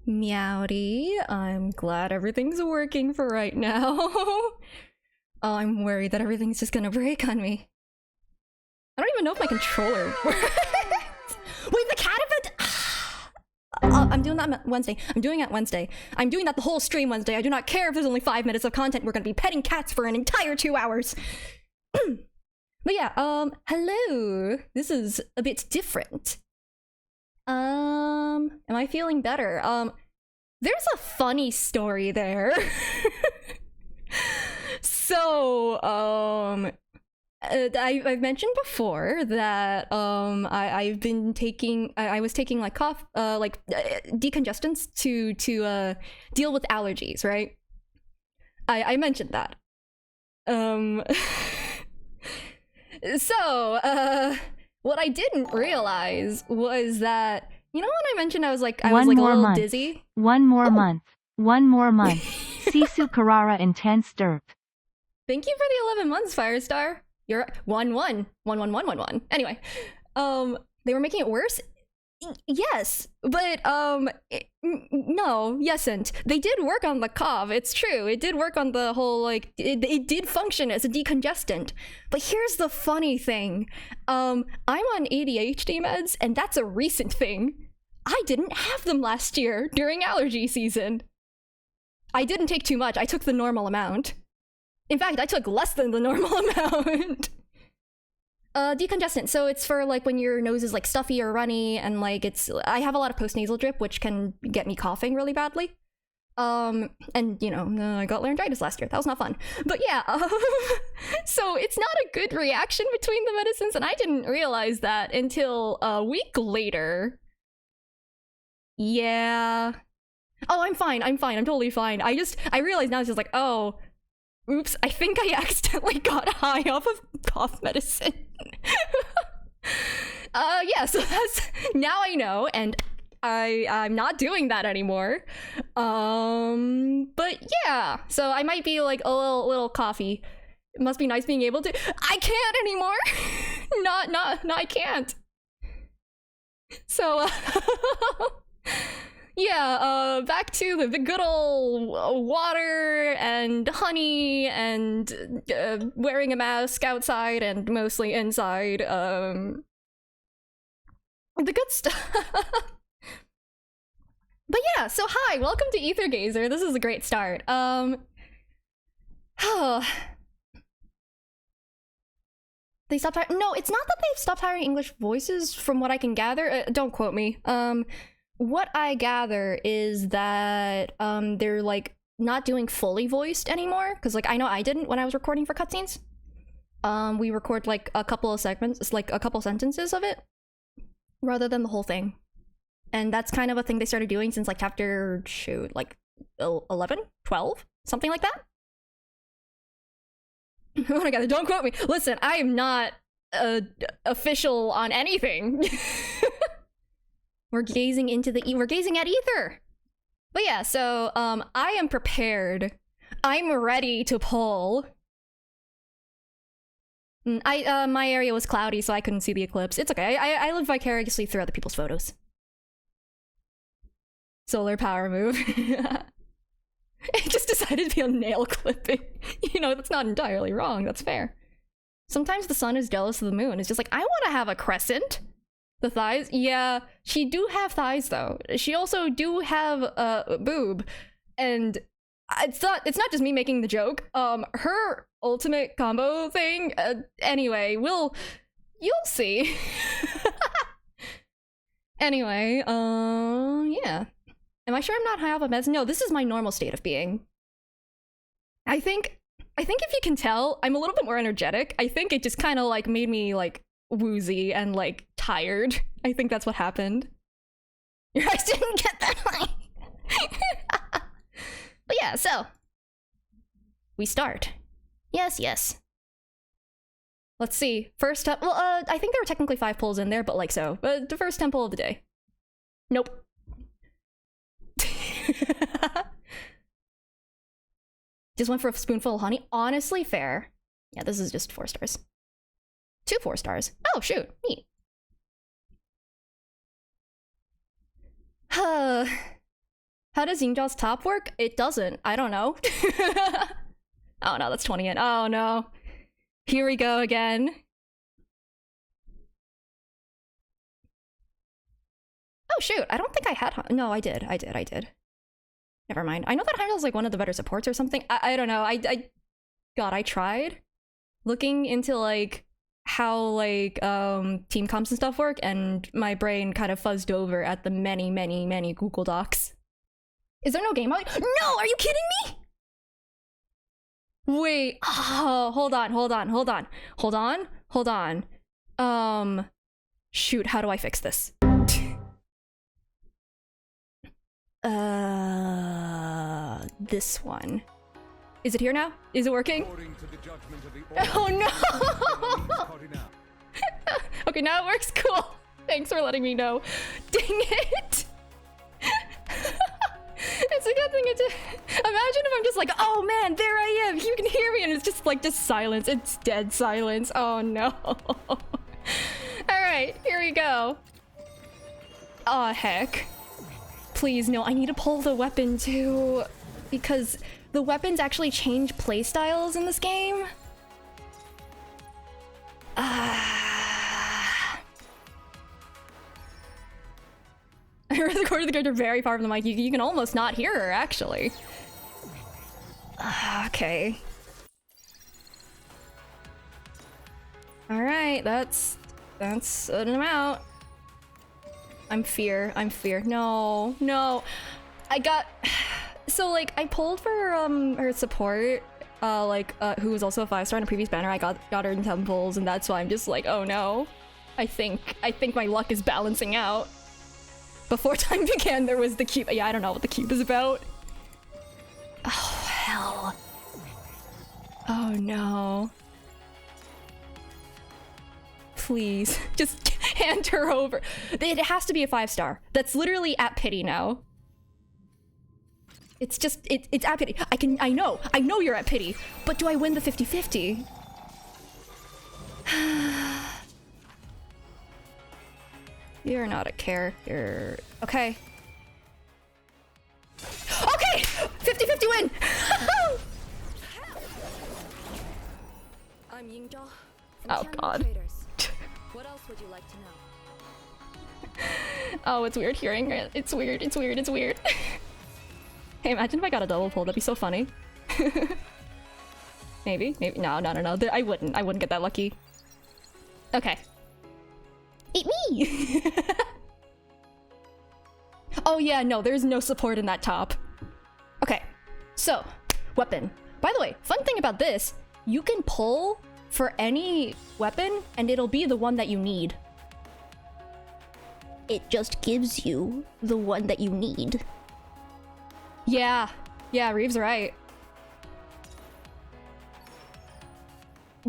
Meowdy. I'm glad everything's working for right now. Oh, I'm worried that everything's just gonna break on me. I don't even know if my controller works. Wait, the cat event? I'm doing that Wednesday. I'm doing it Wednesday. I'm doing that the whole stream Wednesday. I do not care if there's only 5 minutes of content. We're gonna be petting cats for an entire 2 hours. But yeah, hello. This is a bit different. Am I feeling better? There's a funny story there. So, I've mentioned before that I've been taking I was taking like decongestants to deal with allergies, right? I mentioned that. So what I didn't realize was that, you know, when I mentioned I was like a little dizzy. One more month. Sisu Carrara intense derp. Thank you for the 11 months, Firestar. You're 1-1-1-1-1-1-1. Anyway, they were making it worse. Yes, but no, yesn't. They did work on the cough. It's true. It did work on the whole, like, it did function as a decongestant. But here's the funny thing. I'm on ADHD meds, and that's a recent thing. I didn't have them last year during allergy season. I didn't take too much. I took the normal amount. In fact, I took less than the normal amount. Decongestant, so it's for like when your nose is like stuffy or runny, and like I have a lot of postnasal drip, which can get me coughing really badly. And you know, I got laryngitis last year. That was not fun. But yeah, so it's not a good reaction between the medicines, and I didn't realize that until a week later. Yeah. Oh, I'm fine. I'm totally fine. I realized now it's just like, oh, oops, I think I accidentally got high off of cough medicine. Yeah, so that's, now I know, and I'm not doing that anymore. But yeah, so I might be like a little coffee. It must be nice being able to, I can't anymore. No, I can't. So, yeah, back to the good old water and honey and wearing a mask outside and mostly inside. The good stuff. But yeah, so hi, welcome to Aether Gazer. This is a great start. They stopped hiring. No, it's not that they've stopped hiring English voices, from what I can gather. Don't quote me. What I gather is that they're like not doing fully voiced anymore, because like I know I didn't when I was recording for cutscenes. We record like a couple of segments, it's like a couple sentences of it rather than the whole thing, and that's kind of a thing they started doing since like chapter 11, 12, something like that. Oh my god, don't quote me. Listen, I am not official on anything. We're gazing at Aether. But yeah, so I am prepared. I'm ready to pull. My area was cloudy, so I couldn't see the eclipse. It's okay. I live vicariously through other people's photos. Solar power move. It just decided to be a nail clipping. You know, that's not entirely wrong. That's fair. Sometimes the sun is jealous of the moon. It's just like, I want to have a crescent. The thighs? Yeah, she do have thighs though. She also do have a boob. And it's not just me making the joke. Her ultimate combo thing, anyway, you'll see. Anyway, yeah. Am I sure I'm not high off of meds? No, this is my normal state of being. I think if you can tell, I'm a little bit more energetic. I think it just kind of like made me like woozy and like tired. I think that's what happened. Your eyes didn't get that high. But yeah, so we start. Yes. Let's see. First up, well, I think there were technically 5 pulls in there, but like so. The first 10 pull of the day. Nope. Just went for a spoonful of honey. Honestly, fair. Yeah, this is just 4 stars. 2 4 stars. Oh, shoot. Neat. How does Yingzhao's top work? It doesn't. I don't know. Oh no, that's 20 in. Oh no. Here we go again. Oh shoot, I don't think I had... No, I did. Never mind. I know that Heimdall's like one of the better supports or something. I don't know. God, I tried looking into like how like team comps and stuff work, and my brain kind of fuzzed over at the many Google Docs. Is there no game mode? No, are you kidding me? Wait, oh, hold on. Shoot, how do I fix this? This one. Is it here now? Is it working? Oh no! Okay, now it works. Cool. Thanks for letting me know. Dang it! It's a good thing it did. Imagine if I'm just like, oh man, there I am. You can hear me, and it's just like silence. It's dead silence. Oh no. All right, here we go. Aw, heck. Please, no, I need to pull the weapon too, because the weapons actually change playstyles in this game. I recorded the character very far from the mic. You can almost not hear her, actually. Okay. All right, that's an amount. I'm fear. No. I got... So, like, I pulled for, her support, who was also a 5-star in a previous banner. I got her in temples, and that's why I'm just like, oh no. I think my luck is balancing out. Before time began, there was the cube. Yeah, I don't know what the cube is about. Oh, hell. Oh no. Please, just hand her over. It has to be a 5-star. That's literally at pity now. It's just, it's at pity. I know you're at pity, but do I win the 50-50? You're not a character. Okay. Okay! 50-50 win! I'm Yingzhao. Oh god. What else would you like to know? Oh, it's weird hearing it. It's weird. Hey, imagine if I got a double pull. That'd be so funny. Maybe. No. I wouldn't get that lucky. Okay. Eat me! Oh yeah, no, there's no support in that top. Okay, so, weapon. By the way, fun thing about this, you can pull for any weapon and it'll be the one that you need. It just gives you the one that you need. Yeah, Reeve's right.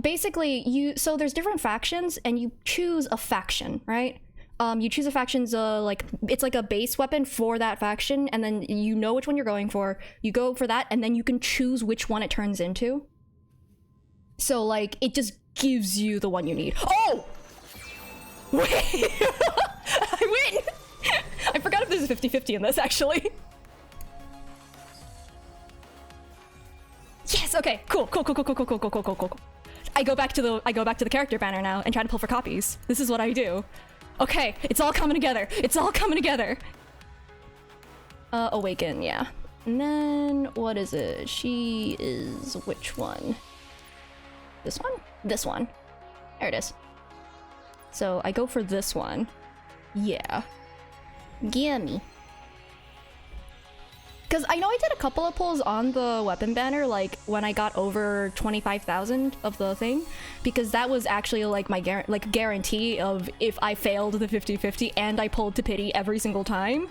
Basically, so there's different factions and you choose a faction, right? You choose a faction's it's like a base weapon for that faction, and then you know which one you're going for. You go for that, and then you can choose which one it turns into. So like, it just gives you the one you need. Oh! Wait! I win! I forgot if there's a 50-50 in this, actually. Yes, okay, cool. I go back to the character banner now and try to pull for copies. This is what I do. Okay, it's all coming together. Awaken, yeah. And then, what is it? She is which one? This one? This one. There it is. So I go for this one. Yeah. Gimme. Because I know I did a couple of pulls on the weapon banner, like when I got over 25,000 of the thing, because that was actually like my guarantee of if I failed the 50-50 and I pulled to pity every single time.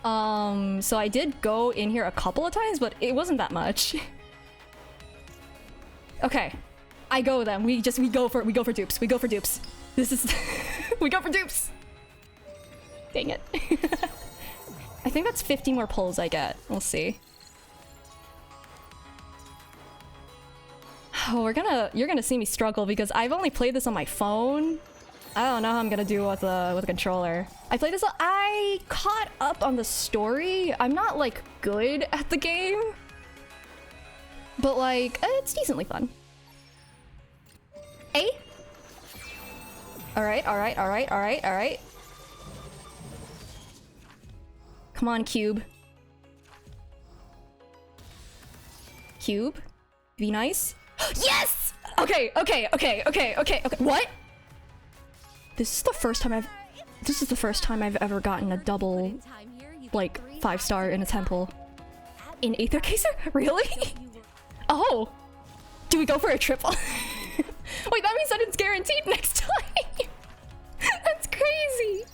So I did go in here a couple of times, but it wasn't that much. Okay, I go then. We go for dupes. This is we go for dupes. Dang it. I think that's 50 more pulls I get. We'll see. Oh, you're gonna see me struggle because I've only played this on my phone. I don't know how I'm gonna do with a controller. I played this. I caught up on the story. I'm not like good at the game, but like it's decently fun. A. All right, all right, all right, all right, all right. Come on, cube. Cube. Be nice. Yes! Okay, okay, okay, okay, okay, okay. What? This is the first time I've ever gotten a double, like, 5-star in a temple. In Aether Gazer? Really? Oh! Do we go for a triple? Wait, that means that it's guaranteed next time! That's crazy!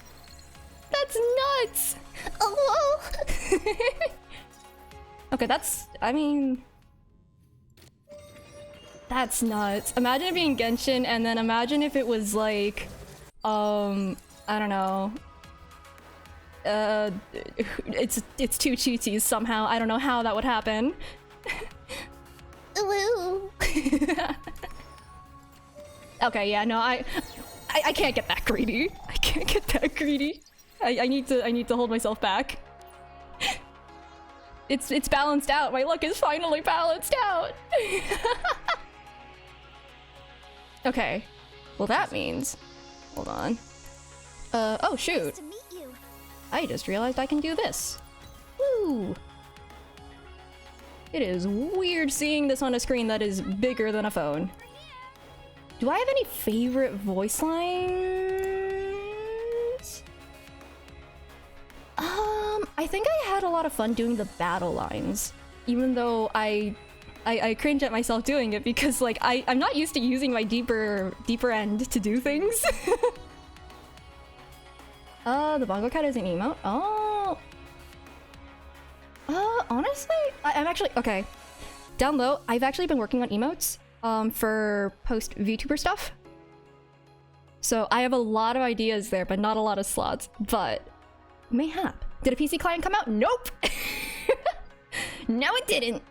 That's nuts! Oh! Okay, that's... I mean... That's nuts. Imagine it being Genshin, and then imagine if it was like... I don't know. It's two Chuchis somehow. I don't know how that would happen. Okay, yeah, no, I can't get that greedy. I can't get that greedy. I need to hold myself back. It's balanced out. My luck is finally balanced out. Okay. Well, that means... Hold on. Oh shoot. I just realized I can do this. Woo! It is weird seeing this on a screen that is bigger than a phone. Do I have any favorite voice lines? I think I had a lot of fun doing the battle lines, even though I cringe at myself doing it because like I'm not used to using my deeper end to do things. The bongo cat is an emote. Oh. Honestly, I'm actually okay. Down low, I've actually been working on emotes for post VTuber stuff. So I have a lot of ideas there, but not a lot of slots. But mayhap. Did a PC client come out? Nope. No, it didn't.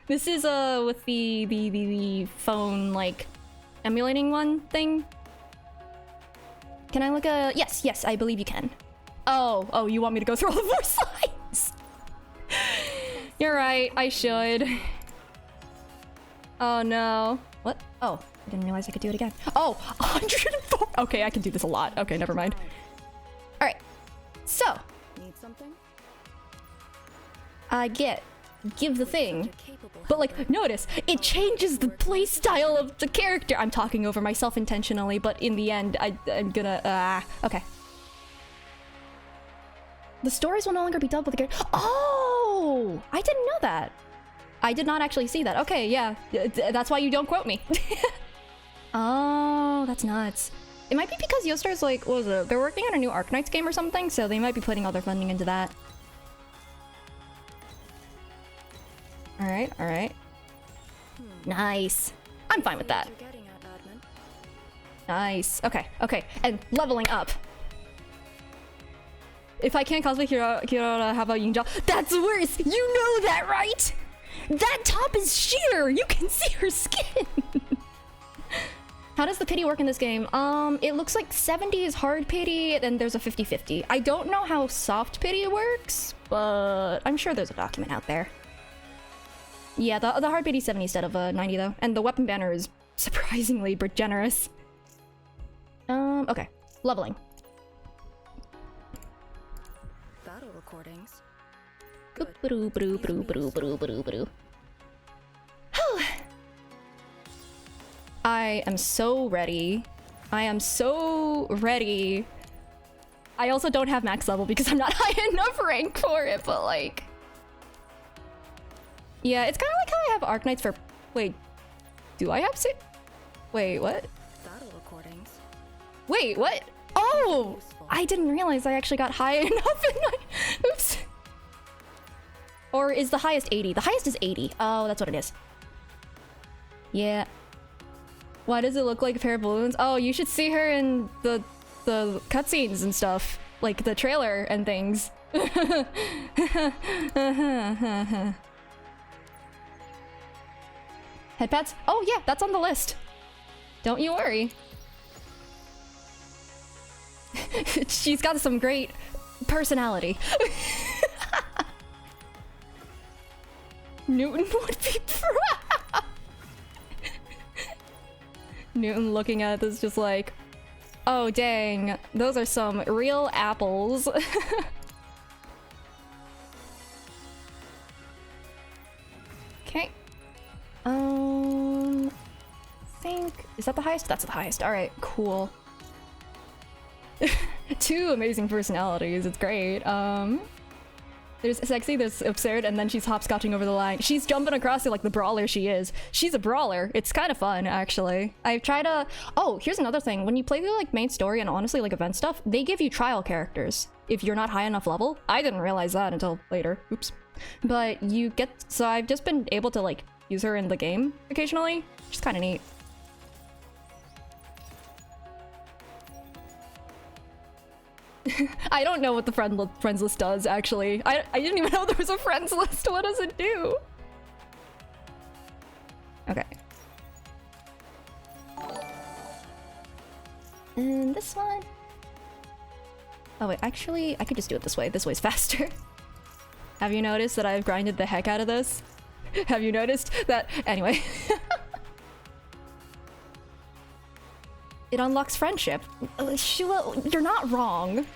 This is with the phone like emulating one thing. Can I look a yes, I believe you can. Oh, you want me to go through all the voice lines? You're right, I should. Oh no. What? Oh, I didn't realize I could do it again. Oh, 104. Okay, I can do this a lot. Okay, never mind. All right. So, Need something? I give the thing. But like, notice, it changes the playstyle of the character. I'm talking over myself intentionally, but in the end, I'm gonna, okay. The stories will no longer be dubbed with the character. Oh! I didn't know that. I did not actually see that. Okay, yeah. That's why you don't quote me. Oh, that's nuts. It might be because Yostar's like, what was it? They're working on a new Arknights game or something, so they might be putting all their funding into that. Alright, alright. Nice. I'm fine with that. Nice. Okay, okay. And leveling up. If I can't cosplay Kirara, how about Yingzhao? That's worse! You know that, right? That top is sheer! You can see her skin! How does the pity work in this game? It looks like 70 is hard pity, and there's a 50-50. I don't know how soft pity works, but I'm sure there's a document out there. Yeah, the hard pity 70 instead of 90 though, and the weapon banner is surprisingly generous. Okay, leveling. Battle recordings. I am so ready. I am so ready. I also don't have max level because I'm not high enough rank for it, but like... Yeah, it's kind of like how I have Arknights for... Wait, do I have Wait, what? Battle recordings. Wait, what? Oh! I didn't realize I actually got high enough and oops. Or is the highest 80? The highest is 80. Oh, that's what it is. Yeah. Why does it look like a pair of balloons? Oh, you should see her in the cutscenes and stuff. Like the trailer and things. Headpads? Oh yeah, that's on the list. Don't you worry. She's got some great personality. Newton would be proud. Newton looking at this just like, oh dang, those are some real apples. Okay. I think, is that the highest? That's the highest. All right, cool. 2 amazing personalities. It's great. There's sexy, there's absurd, and then she's hopscotching over the line. She's jumping across it like the brawler she is. She's a brawler. It's kind of fun, actually. I've tried to... Oh, here's another thing. When you play the like main story and honestly like event stuff, they give you trial characters if you're not high enough level. I didn't realize that until later. Oops. But you get... So I've just been able to like use her in the game occasionally, which is kind of neat. I don't know what the friends list does, actually. I didn't even know there was a friends list. What does it do? Okay. And this one... Oh wait, actually, I could just do it this way. This way's faster. Have you noticed that I've grinded the heck out of this? Have you noticed that... Anyway. It unlocks friendship. You're not wrong.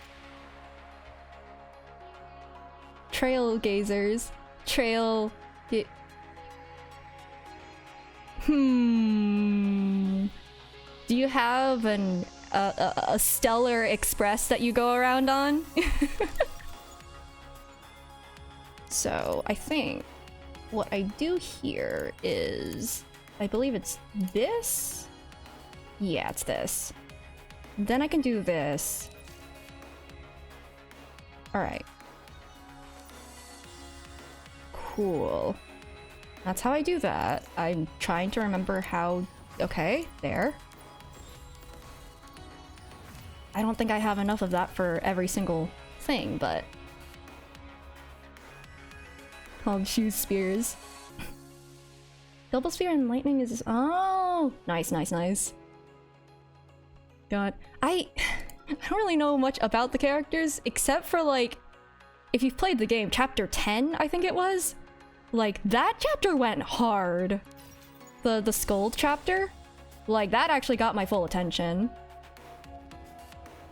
Trail gazers. Trail... Do you have a stellar express that you go around on? So, I think what I do here is... I believe it's this? Yeah, it's this. Then I can do this. Alright. Cool. That's how I do that. I'm trying to remember how... Okay, there. I don't think I have enough of that for every single thing, but... Called shoe spears. Double spear and lightning is... Oh! Nice, nice, nice. God, I don't really know much about the characters except for like, if you've played the game, chapter 10, I think it was. Like that chapter went hard. The Scold chapter, like that actually got my full attention.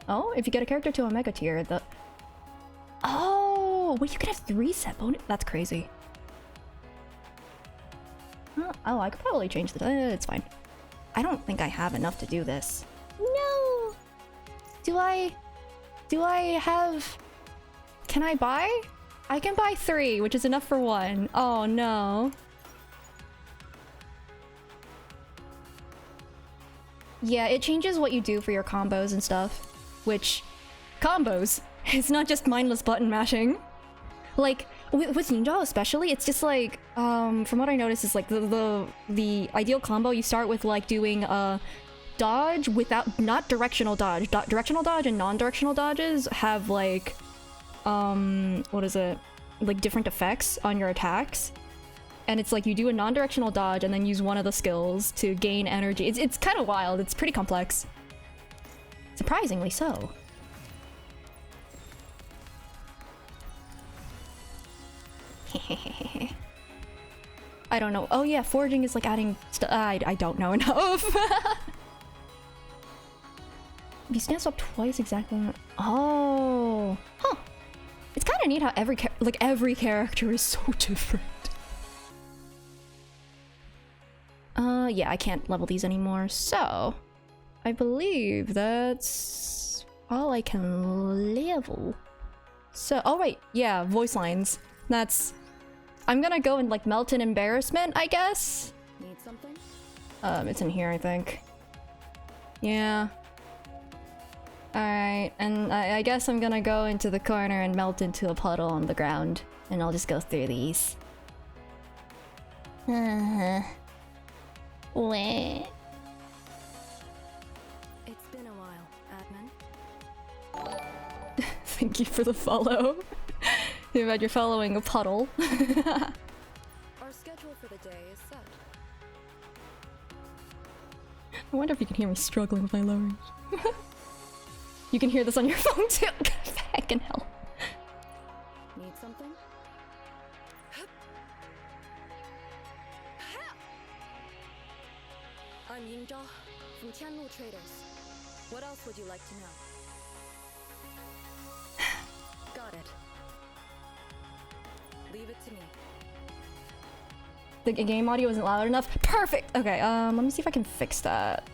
Oh, if you get a character to a mega tier, the... Oh, wait, you can have 3 set bonus? That's crazy. Oh, I could probably change the... it's fine. I don't think I have enough to do this. No! Do I have... Can I buy? I can buy 3, which is enough for 1. Oh, no. Yeah, it changes what you do for your combos and stuff. Which... Combos! It's not just mindless button mashing. Like, with Yingzhao especially, it's just like... from what I noticed, is like the ideal combo, you start with like doing dodge without... Not directional dodge. Directional dodge and non-directional dodges have like... what is it? Like different effects on your attacks. And it's like you do a non-directional dodge and then use one of the skills to gain energy. It's kind of wild. It's pretty complex. Surprisingly so. I don't know. Oh yeah, foraging is like adding stuff. I don't know enough. You stand up twice exactly. Oh, huh. It's kind of neat how every character is so different. Yeah, I can't level these anymore. So, I believe that's all I can level. So, oh wait, yeah, voice lines. That's... I'm gonna go and like melt in embarrassment, I guess. Need something? It's in here, I think. Yeah. Alright, and I guess I'm gonna go into the corner and melt into a puddle on the ground. And I'll just go through these. Wait. It's been a while, admin. Thank you for the follow. Too bad you're following a puddle. Our schedule for the day is set. I wonder if you can hear me struggling with my lowers. You can hear this on your phone too. Heckin' hell. Need something? I'm Yingzhao from Tianlu Traders. What else would you like to know? Got it. Leave it to me. The game audio isn't loud enough. Perfect! Okay, let me see if I can fix that.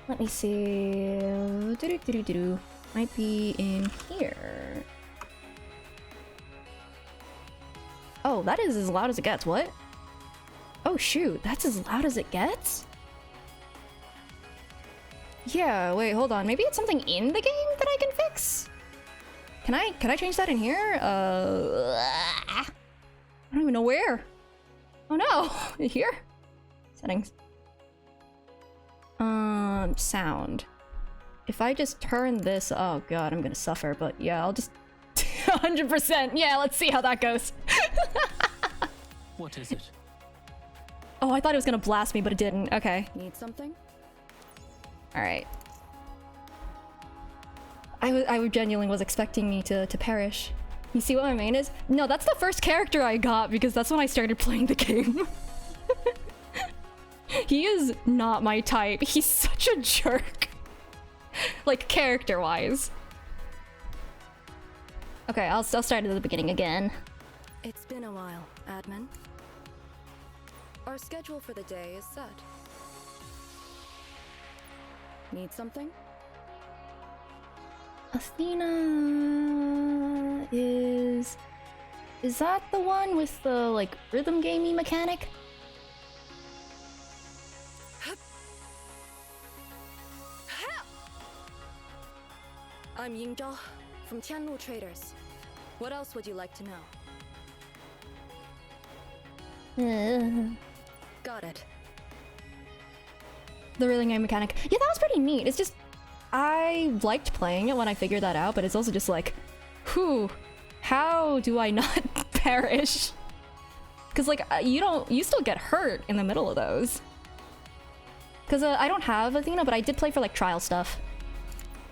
Let me see. Doo-doo-doo-doo-doo. Might be in here. Oh, that is as loud as it gets. What? Oh shoot, that's as loud as it gets? Yeah, wait, hold on. Maybe it's something in the game that I can fix? Can I change that in here? I don't even know where. Oh no, here? Settings. Sound. If I just turn this, oh god, I'm gonna suffer, but yeah, I'll just 100%. Yeah, let's see how that goes. What is it? Oh, I thought it was gonna blast me, but it didn't. Okay. Need something? Alright. I genuinely was expecting me to perish. You see what my main is? No, that's the first character I got because that's when I started playing the game. He is not my type. He's such a jerk. Like, character-wise. Okay, I'll start at the beginning again. It's been a while, admin. Our schedule for the day is set. Need something? Athena is that the one with the like rhythm gamey mechanic? I'm Yingzhao from Tianlu Traders. What else would you like to know? Got it. The rhythm game mechanic. Yeah, that was pretty neat. It's just I liked playing it when I figured that out, but it's also just like, whew, how do I not perish? Because like you still get hurt in the middle of those. Because I don't have Athena, but I did play for like trial stuff.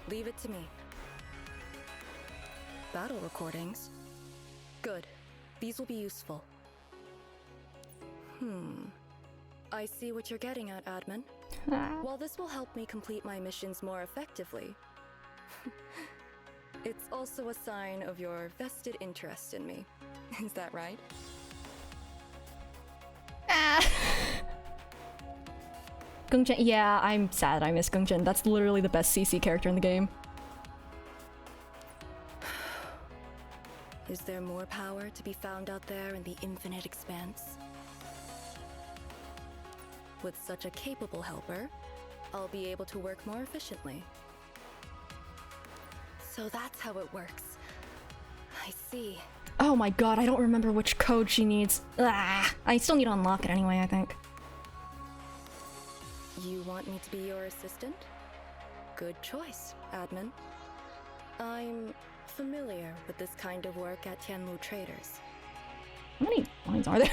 Leave it to me. Battle recordings? Good. These will be useful. I see what you're getting at, admin. While this will help me complete my missions more effectively, it's also a sign of your vested interest in me. Is that right? Gongchen, yeah, I'm sad I miss Gongchen. That's literally the best CC character in the game. Is there more power to be found out there in the infinite expanse? With such a capable helper, I'll be able to work more efficiently. So that's how it works. I see. Oh my god, I don't remember which code she needs. I still need to unlock it anyway, I think. You want me to be your assistant? Good choice, admin. I'm familiar with this kind of work at Tianlu Traders. How many lines are there?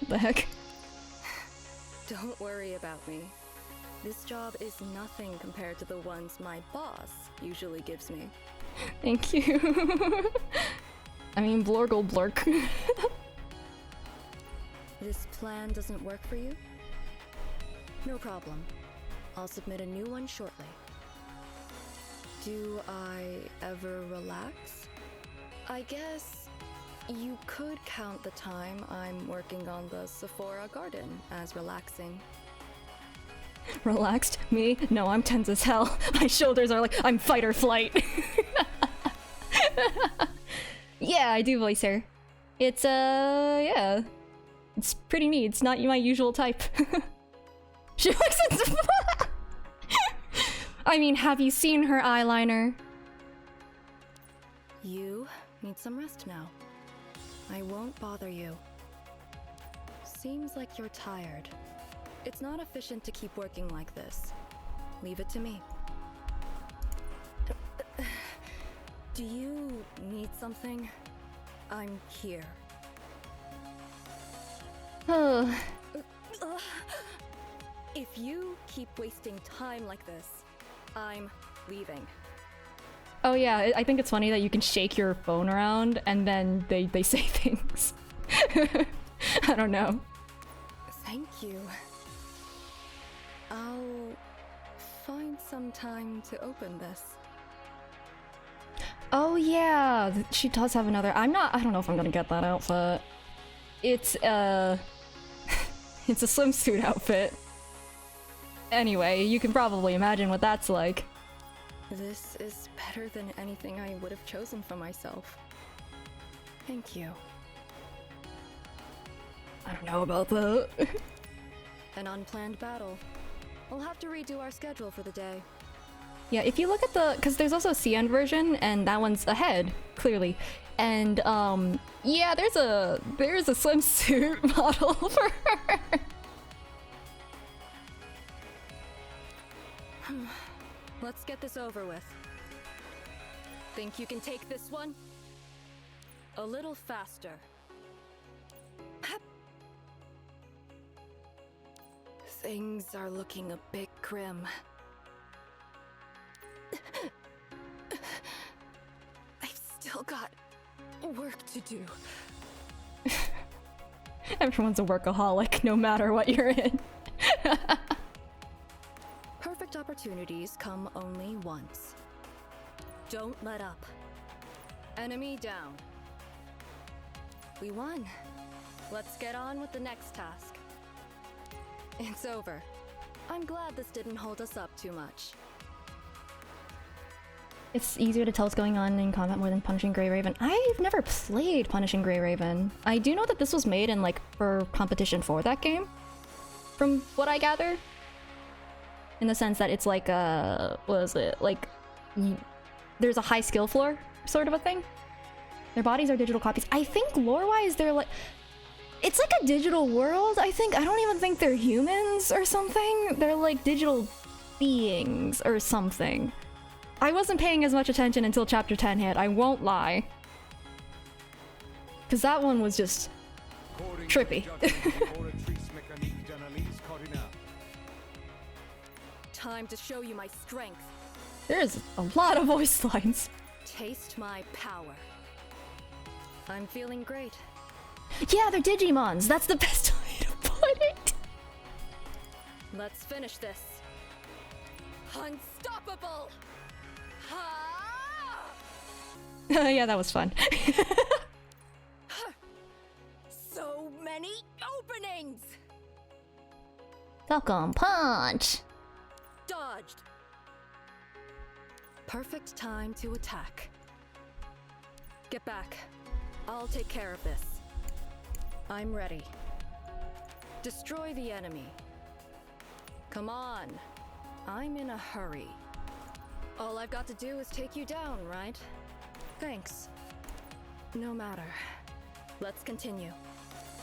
What the heck? Don't worry about me. This job is nothing compared to the ones my boss usually gives me. Thank you. I mean, blorgle blurk. This plan doesn't work for you? No problem. I'll submit a new one shortly. Do I ever relax? I guess you could count the time I'm working on the Sephora garden as relaxing. Relaxed? Me? No, I'm tense as hell. My shoulders are like, I'm fight or flight. Yeah, I do voice her. It's, yeah. It's pretty neat. It's not my usual type. She looks at I mean, have you seen her eyeliner? You need some rest now. I won't bother you. Seems like you're tired. It's not efficient to keep working like this. Leave it to me. Do you need something? I'm here. If you keep wasting time like this, I'm leaving. Oh yeah, I think it's funny that you can shake your phone around and then they say things. I don't know. Thank you. I'll find some time to open this. Oh yeah, she does have another. I don't know if I'm gonna get that outfit. It's it's a swimsuit outfit. Anyway, you can probably imagine what that's like. This is better than anything I would have chosen for myself. Thank you. I don't know about that. An unplanned battle. I'll have to redo our schedule for the day. Yeah, if you look at the, because there's also a CN version, and that one's ahead, clearly. And yeah, there's a swimsuit model for her. Let's get this over with. Think you can take this one? A little faster. Things are looking a bit grim. I've still got work to do. Everyone's a workaholic, no matter what you're in. Perfect opportunities come only once. Don't let up. Enemy down. We won. Let's get on with the next task. It's over. I'm glad this didn't hold us up too much. It's easier to tell what's going on in combat more than Punishing Grey Raven. I've never played Punishing Grey Raven. I do know that this was made in like for competition for that game, from what I gather. In the sense that it's like what is it? Like, there's a high skill floor sort of a thing. Their bodies are digital copies. I think lore-wise they're like, it's like a digital world, I think. I don't even think they're humans or something. They're like digital beings or something. I wasn't paying as much attention until chapter 10 hit, I won't lie. Because that one was just trippy. Time to show you my strength. There's a lot of voice lines. Taste my power. I'm feeling great. Yeah, they're Digimons. That's the best way to put it. Let's finish this. Unstoppable! Ha! Yeah, that was fun. So many openings! Falcon Punch! Dodged. Perfect time to attack. Get back. I'll take care of this. I'm ready. Destroy the enemy. Come on. I'm in a hurry. All I've got to do is take you down, right? Thanks. No matter. Let's continue.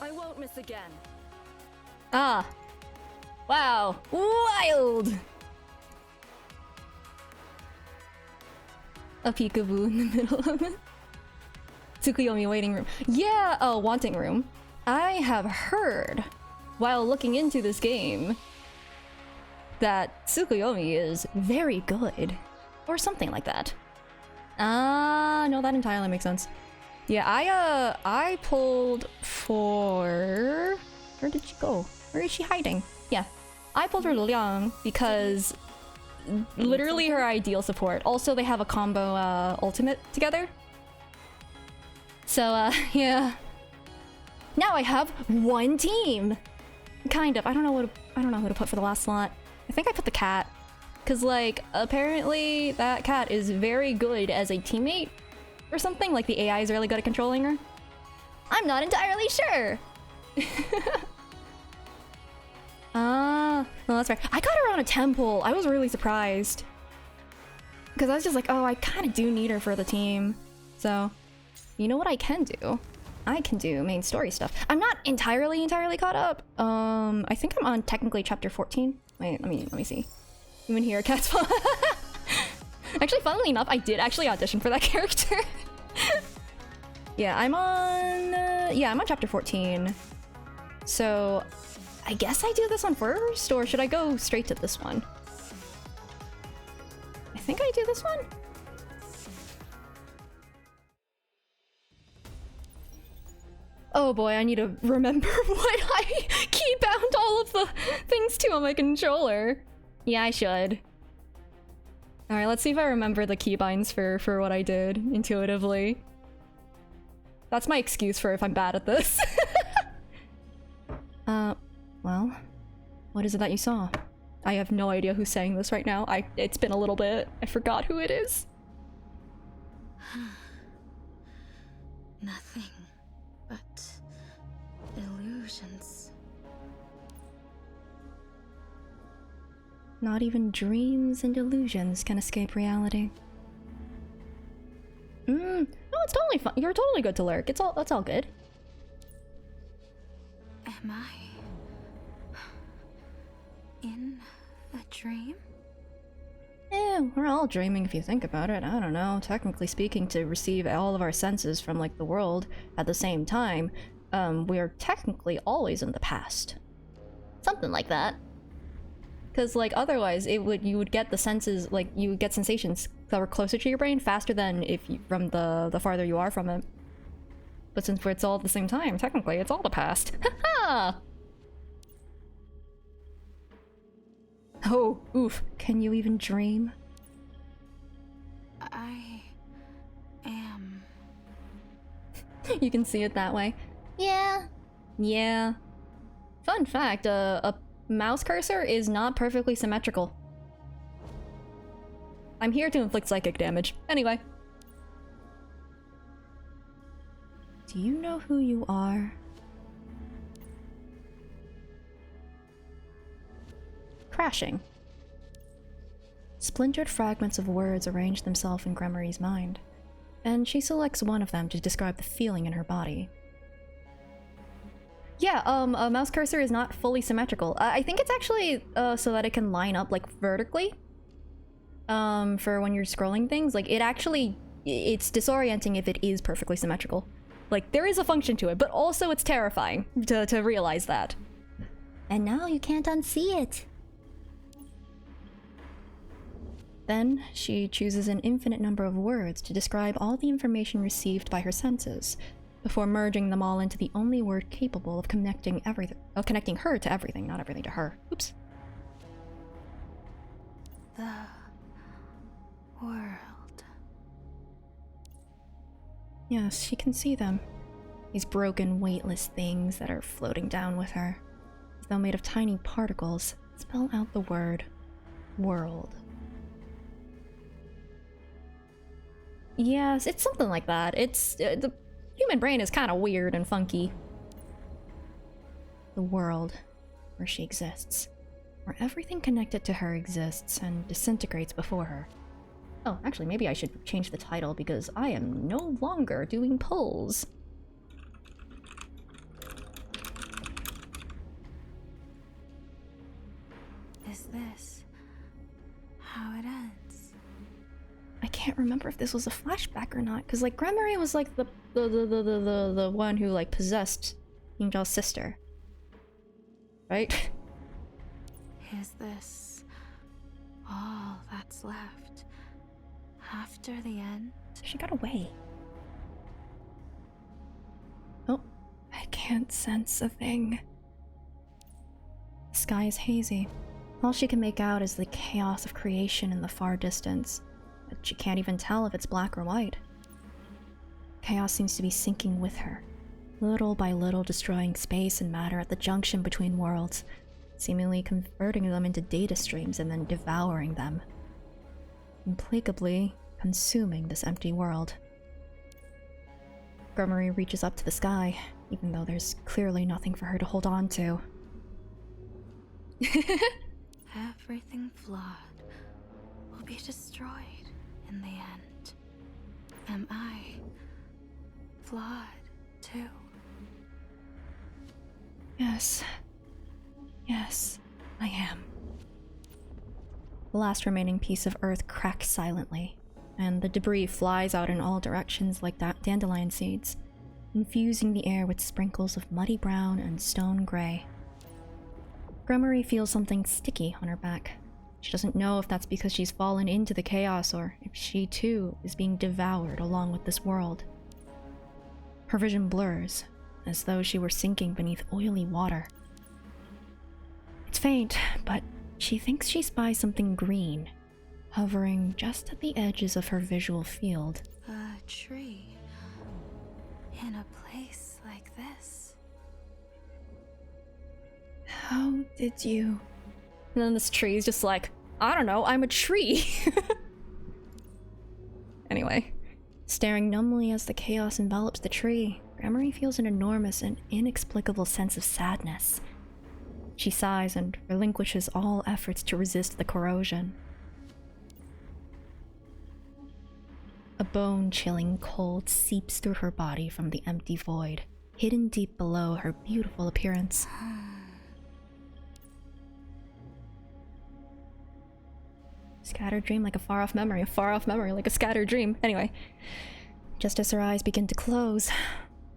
I won't miss again. Ah. Wow. Wild! A peekaboo in the middle of it. Tsukuyomi waiting room. Yeah, oh, wanting room. I have heard, while looking into this game, that Tsukuyomi is very good. Or something like that. Ah, no, that entirely makes sense. Yeah, I pulled for... Where did she go? Where is she hiding? Yeah. I pulled for Liang because literally her ideal support. Also, they have a combo ultimate together. So, yeah. Now I have one team. Kind of. I don't know who to put for the last slot. I think I put the cat. Cause like, apparently that cat is very good as a teammate or something. Like the AI is really good at controlling her. I'm not entirely sure. Ah, no, that's right. I got her on a temple. I was really surprised. Because I was just like, oh, I kind of do need her for the team. So, you know what I can do? I can do main story stuff. I'm not entirely caught up. I think I'm on technically chapter 14. Wait, let me see. You can hear a cat's paw. Actually, funnily enough, I did actually audition for that character. Yeah, I'm on chapter 14. So, I guess I do this one first, or should I go straight to this one? I think I do this one? Oh boy, I need to remember what I keybound all of the things to on my controller. Yeah, I should. Alright, let's see if I remember the keybinds for what I did intuitively. That's my excuse for if I'm bad at this. Well, what is it that you saw? I have no idea who's saying this right now. It's been a little bit. I forgot who it is. Nothing but illusions. Not even dreams and illusions can escape reality. No, it's totally fine. You're totally good to lurk. It's all good. Am I in a dream? Yeah, we're all dreaming if you think about it. I don't know. Technically speaking, to receive all of our senses from like the world at the same time, we're technically always in the past. Something like that. Because like otherwise you would get the senses, like you would get sensations that were closer to your brain faster than if you, from the farther you are from it. But since it's all at the same time, technically it's all the past. Haha! Oh, oof. Can you even dream? I am. You can see it that way. Yeah. Yeah. Fun fact, a mouse cursor is not perfectly symmetrical. I'm here to inflict psychic damage. Anyway. Do you know who you are? Crashing. Splintered fragments of words arrange themselves in Gremory's mind, and she selects one of them to describe the feeling in her body. Yeah, a mouse cursor is not fully symmetrical. I think it's actually so that it can line up like vertically. For when you're scrolling things, like it's disorienting if it is perfectly symmetrical. Like there is a function to it, but also it's terrifying to realize that. And now you can't unsee it. Then she chooses an infinite number of words to describe all the information received by her senses, before merging them all into the only word capable of connecting her to everything, not everything to her. Oops. The world. Yes, she can see them. These broken, weightless things that are floating down with her, as though made of tiny particles, spell out the word world. Yes, it's something like that. It's the human brain is kind of weird and funky. The world, where she exists, where everything connected to her exists and disintegrates before her. Oh, actually, maybe I should change the title because I am no longer doing polls. Is this how it ends? I can't remember if this was a flashback or not, because like Gremory was like the one who like possessed Yingzhao's sister, right? Is this all that's left after the end? She got away. Oh, I can't sense a thing. The sky is hazy. All she can make out is the chaos of creation in the far distance. But she can't even tell if it's black or white. Chaos seems to be sinking with her, little by little destroying space and matter at the junction between worlds, seemingly converting them into data streams and then devouring them, implacably consuming this empty world. Gremory reaches up to the sky, even though there's clearly nothing for her to hold on to. Everything flawed will be destroyed in the end. Am I flawed too? Yes. Yes, I am. The last remaining piece of earth cracks silently, and the debris flies out in all directions like dandelion seeds, infusing the air with sprinkles of muddy brown and stone gray. Gremory feels something sticky on her back. She doesn't know if that's because she's fallen into the chaos or if she too is being devoured along with this world. Her vision blurs, as though she were sinking beneath oily water. It's faint, but she thinks she spies something green, hovering just at the edges of her visual field. A tree. In a place like this. How did you... And then this tree is just like, I don't know, I'm a tree. Anyway, staring numbly as the chaos envelops the tree, Gremory feels an enormous and inexplicable sense of sadness. She sighs and relinquishes all efforts to resist the corrosion. A bone-chilling cold seeps through her body from the empty void, hidden deep below her beautiful appearance. Scattered dream like a far-off memory like a scattered dream. Anyway, just as her eyes begin to close,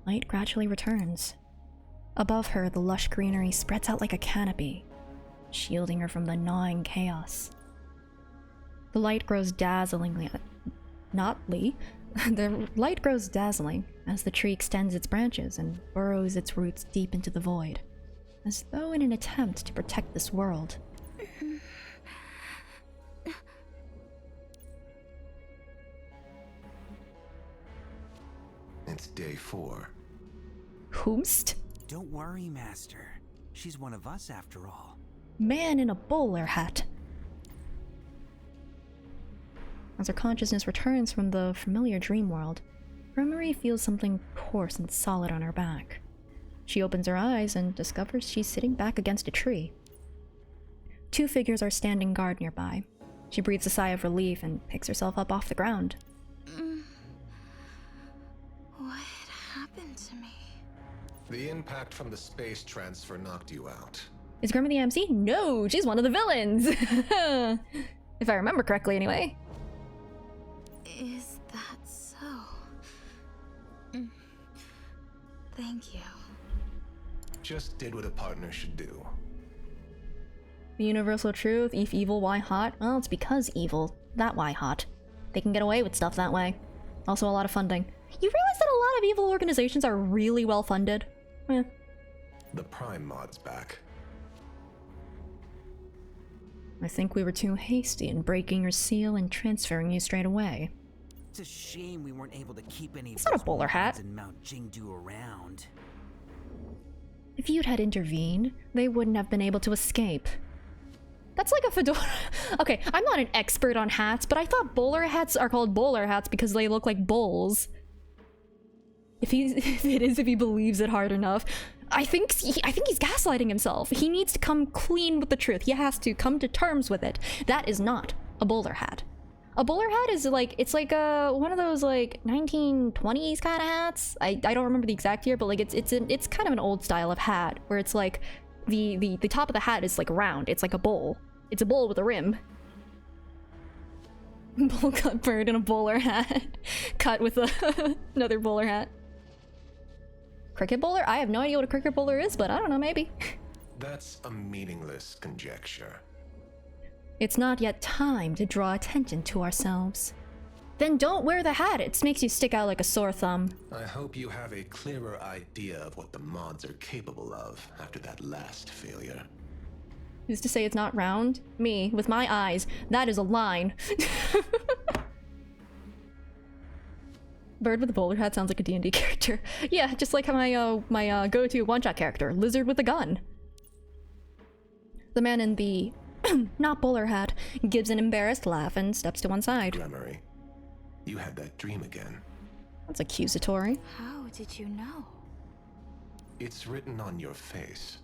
light gradually returns. Above her, the lush greenery spreads out like a canopy, shielding her from the gnawing chaos. The light grows dazzling as the tree extends its branches and burrows its roots deep into the void, as though in an attempt to protect this world. It's day 4. Whomst? Don't worry, Master. She's one of us after all. Man in a bowler hat. As her consciousness returns from the familiar dream world, Gremory feels something coarse and solid on her back. She opens her eyes and discovers she's sitting back against a tree. 2 figures are standing guard nearby. She breathes a sigh of relief and picks herself up off the ground. What happened to me? The impact from the space transfer knocked you out. Is Grimmer the MC? No, she's one of the villains! If I remember correctly, anyway. Is that so? Thank you. Just did what a partner should do. The universal truth, if evil, why hot? Well, it's because evil. That why hot. They can get away with stuff that way. Also a lot of funding. You realize that a lot of evil organizations are really well funded? Eh. The Prime mod's back. I think we were too hasty in breaking your seal and transferring you straight away. It's a shame we weren't able to keep any It's not a bowler hat. in Mount Jingdu around. If you'd had intervened, they wouldn't have been able to escape. That's like a fedora. Okay, I'm not an expert on hats, but I thought bowler hats are called bowler hats because they look like bowls. If he believes it hard enough. I think he's gaslighting himself. He needs to come clean with the truth. He has to come to terms with it. That is not a bowler hat. A bowler hat is like, it's like one of those like 1920s kind of hats. I don't remember the exact year, but like it's kind of an old style of hat where it's like the top of the hat is like round. It's like a bowl. It's a bowl with a rim. Bowl cut bird in a bowler hat. Cut with another bowler hat. Cricket bowler? I have no idea what a cricket bowler is, but I don't know, maybe. That's a meaningless conjecture. It's not yet time to draw attention to ourselves. Then don't wear the hat. It makes you stick out like a sore thumb. I hope you have a clearer idea of what the mods are capable of after that last failure. Who's to say it's not round? Me, with my eyes. That is a line. Bird with a bowler hat sounds like a D&D character. Yeah, just like my my go-to one-shot character, lizard with a gun. The man in the not bowler hat gives an embarrassed laugh and steps to one side. Gremory, you had that dream again. That's accusatory. How did you know? It's written on your face.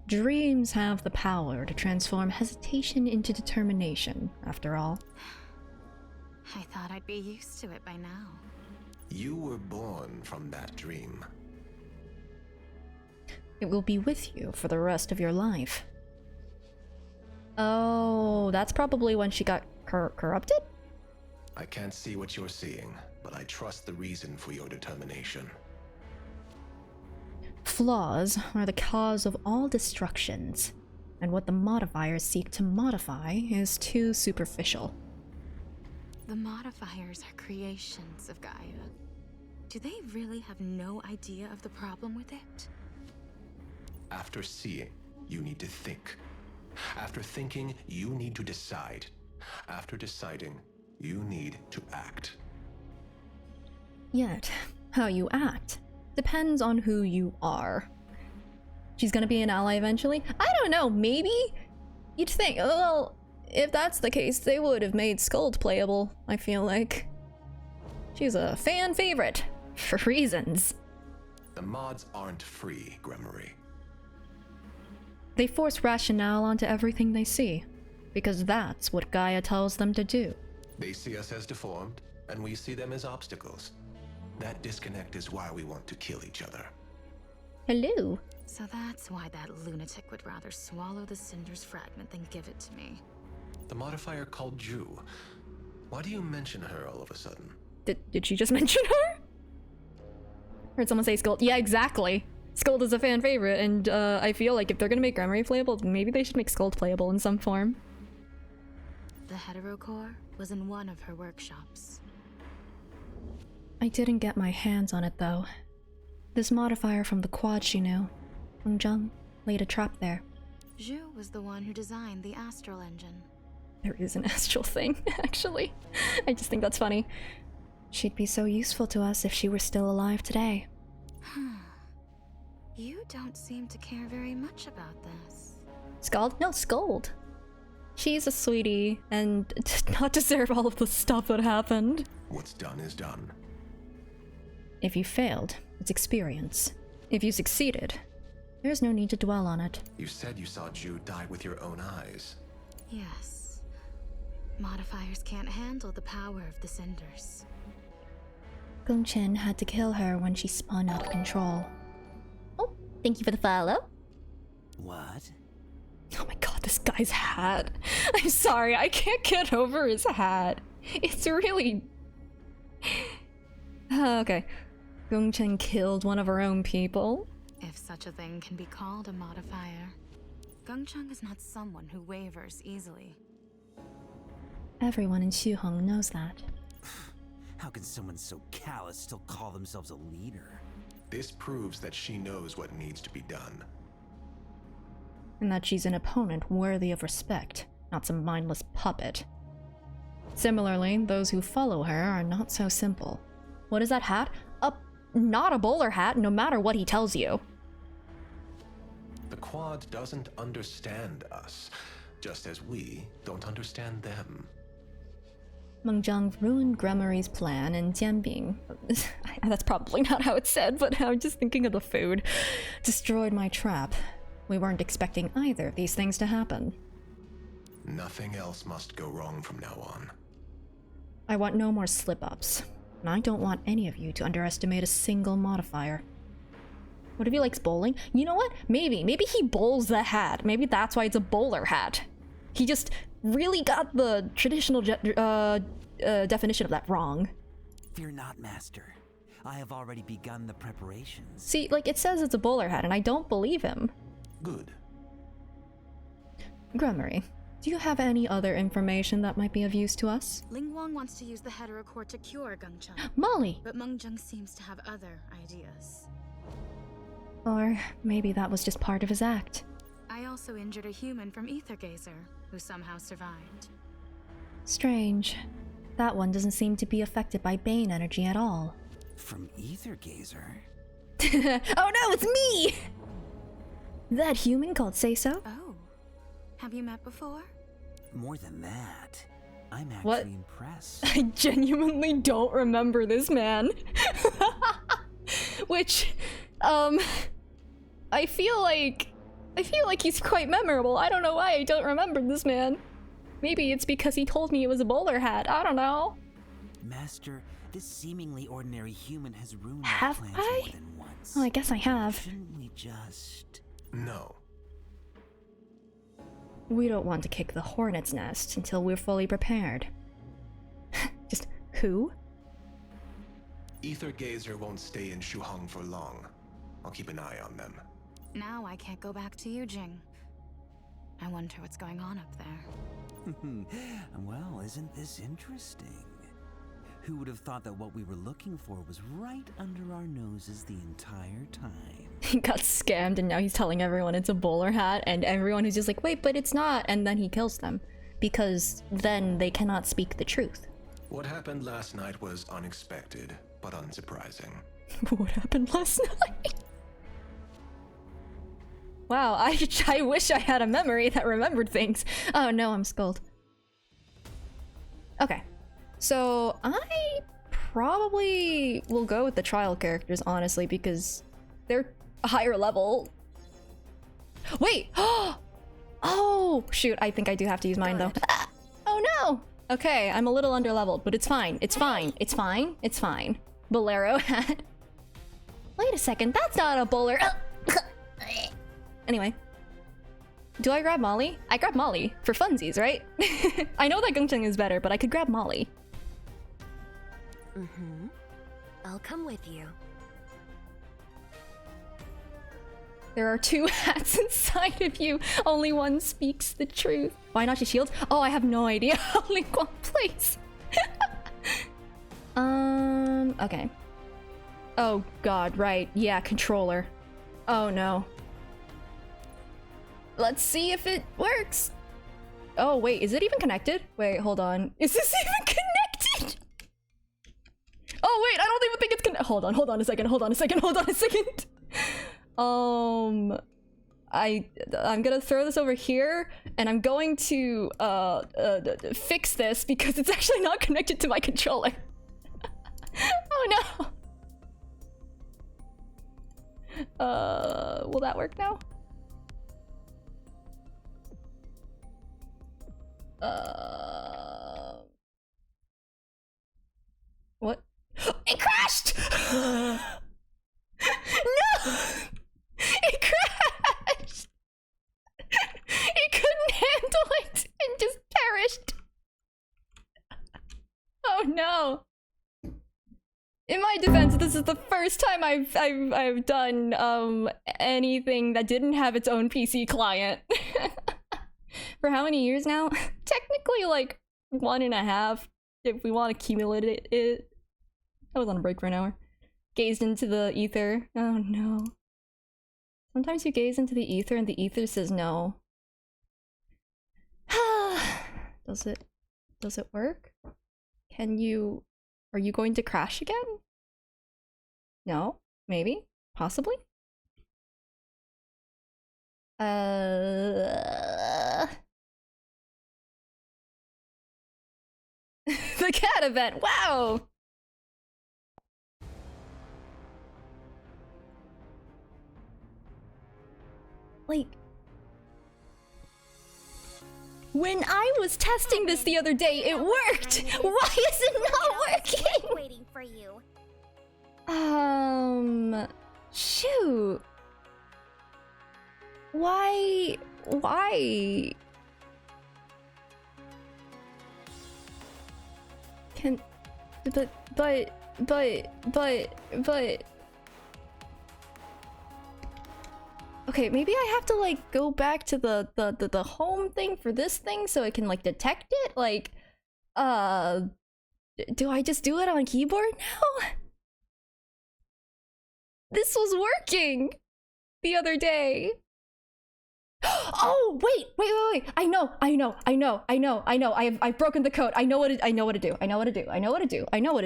Dreams have the power to transform hesitation into determination, after all. I thought I'd be used to it by now. You were born from that dream. It will be with you for the rest of your life. Oh, that's probably when she got corrupted? I can't see what you're seeing, but I trust the reason for your determination. Flaws are the cause of all destructions, and what the modifiers seek to modify is too superficial. The modifiers are creations of Gaia. Do they really have no idea of the problem with it? After seeing, you need to think. After thinking, you need to decide. After deciding, you need to act. Yet, how you act depends on who you are. She's gonna be an ally eventually? I don't know, maybe? You'd think, well, if that's the case, they would have made Skuld playable, I feel like. She's a fan favorite, for reasons. The mods aren't free, Gremory. They force rationale onto everything they see, because that's what Gaia tells them to do. They see us as deformed, and we see them as obstacles. That disconnect is why we want to kill each other. Hello? So that's why that lunatic would rather swallow the Cinder's fragment than give it to me. The modifier called Ju. Why do you mention her all of a sudden? Did she just mention her? Heard someone say Skuld. Yeah, exactly. Skuld is a fan favorite, and I feel like if they're gonna make Gremory playable, maybe they should make Skuld playable in some form. The heterocore was in one of her workshops. I didn't get my hands on it though. This modifier from the quad she knew, Yingzhao, laid a trap there. Zhu was the one who designed the astral engine. There is an astral thing, actually. I just think that's funny. She'd be so useful to us if she were still alive today. You don't seem to care very much about this. Skuld? No, Skuld. She's a sweetie and did not deserve all of the stuff that happened. What's done is done. If you failed, it's experience. If you succeeded, there's no need to dwell on it. You said you saw Ju die with your own eyes. Yes. Modifiers can't handle the power of the cinders. Gongchen had to kill her when she spun out of control. Oh, thank you for the follow. What? Oh my god, this guy's hat. I'm sorry, I can't get over his hat. It's really... Okay. Gongchen killed one of her own people. If such a thing can be called a modifier. Gongcheng is not someone who wavers easily. Everyone in Xuheng knows that. How can someone so callous still call themselves a leader? This proves that she knows what needs to be done. And that she's an opponent worthy of respect, not some mindless puppet. Similarly, those who follow her are not so simple. What is that hat? Not a bowler hat, no matter what he tells you. The Quad doesn't understand us, just as we don't understand them. Mengjiang ruined Gremory's plan, and Jianbing, that's probably not how it's said, but I'm just thinking of the food, destroyed my trap. We weren't expecting either of these things to happen. Nothing else must go wrong from now on. I want no more slip-ups, and I don't want any of you to underestimate a single modifier. What if he likes bowling? You know what? Maybe he bowls the hat. Maybe that's why it's a bowler hat. He just really got the traditional definition of that wrong. Fear not, Master. I have already begun the preparations. See, like, it says it's a bowler hat, and I don't believe him. Good. Gremory, do you have any other information that might be of use to us? Ling Wang wants to use the heterocore to cure Gongcheng, Molly! but Mengjiang seems to have other ideas. Or maybe that was just part of his act. I also injured a human from Aether Gazer, who somehow survived. Strange. That one doesn't seem to be affected by Bane energy at all. From Aether Gazer? Oh no, it's me! That human called Say-So? Oh. Have you met before? More than that, I'm actually What? impressed. I genuinely don't remember this man. Which, I feel like he's quite memorable. I don't know why I don't remember this man. Maybe it's because he told me it was a bowler hat. I don't know. Master, this seemingly ordinary human has ruined our Have plans I? more than once. Oh, I guess I have. Shouldn't we just... No. We don't want to kick the hornet's nest until we're fully prepared. Just who? Aether Gazer won't stay in Shuheng for long. I'll keep an eye on them. Now I can't go back to Yingzhao. I wonder what's going on up there. Well, isn't this interesting? Who would have thought that what we were looking for was right under our noses the entire time? He got scammed and now he's telling everyone it's a bowler hat, and everyone who's just like, wait, but it's not, and then he kills them. Because then they cannot speak the truth. What happened last night was unexpected, but unsurprising. What happened last night? Wow, I wish I had a memory that remembered things. Oh no, I'm skulled. Okay. So, I probably will go with the trial characters, honestly, because they're a higher level. Wait! Oh, shoot, I think I do have to use mine, though. Ah, oh no! Okay, I'm a little underleveled, but it's fine. It's fine. It's fine. It's fine. Bolero hat. Wait a second, that's not a bowler. Anyway. Do I grab Molly? I grab Molly for funsies, right? I know that Gungcheng is better, but I could grab Molly. I'll come with you. There are two hats inside of you. Only one speaks the truth. Why not your shield? Oh, I have no idea. Only one place. Okay. Oh god, right. Yeah, controller. Oh no. Let's see if it works. Oh wait, is it even connected? Wait, hold on. Is this even connected? Oh wait, I don't even think it's connected. Hold on a second. I'm gonna throw this over here, and I'm going to fix this because it's actually not connected to my controller. Oh no. Will that work now? What? It crashed! No! It crashed! It couldn't handle it and just perished. Oh no. In my defense, this is the first time I've done anything that didn't have its own PC client. For how many years now? Technically like 1.5 if we want to accumulate it. I was on a break for an hour. Gazed into the ether. Oh no. Sometimes you gaze into the ether and the ether says no. Does it work? Are you going to crash again? No? Maybe? Possibly? The cat event, wow! Like, when I was testing this the other day, it worked! Why is it not working? Waiting for you. Shoot. Why? But... Okay, maybe I have to like go back to the home thing for this thing so I can like detect it? Like, do I just do it on keyboard now? This was working the other day. Oh, wait. I know. I've broken the code. I know what to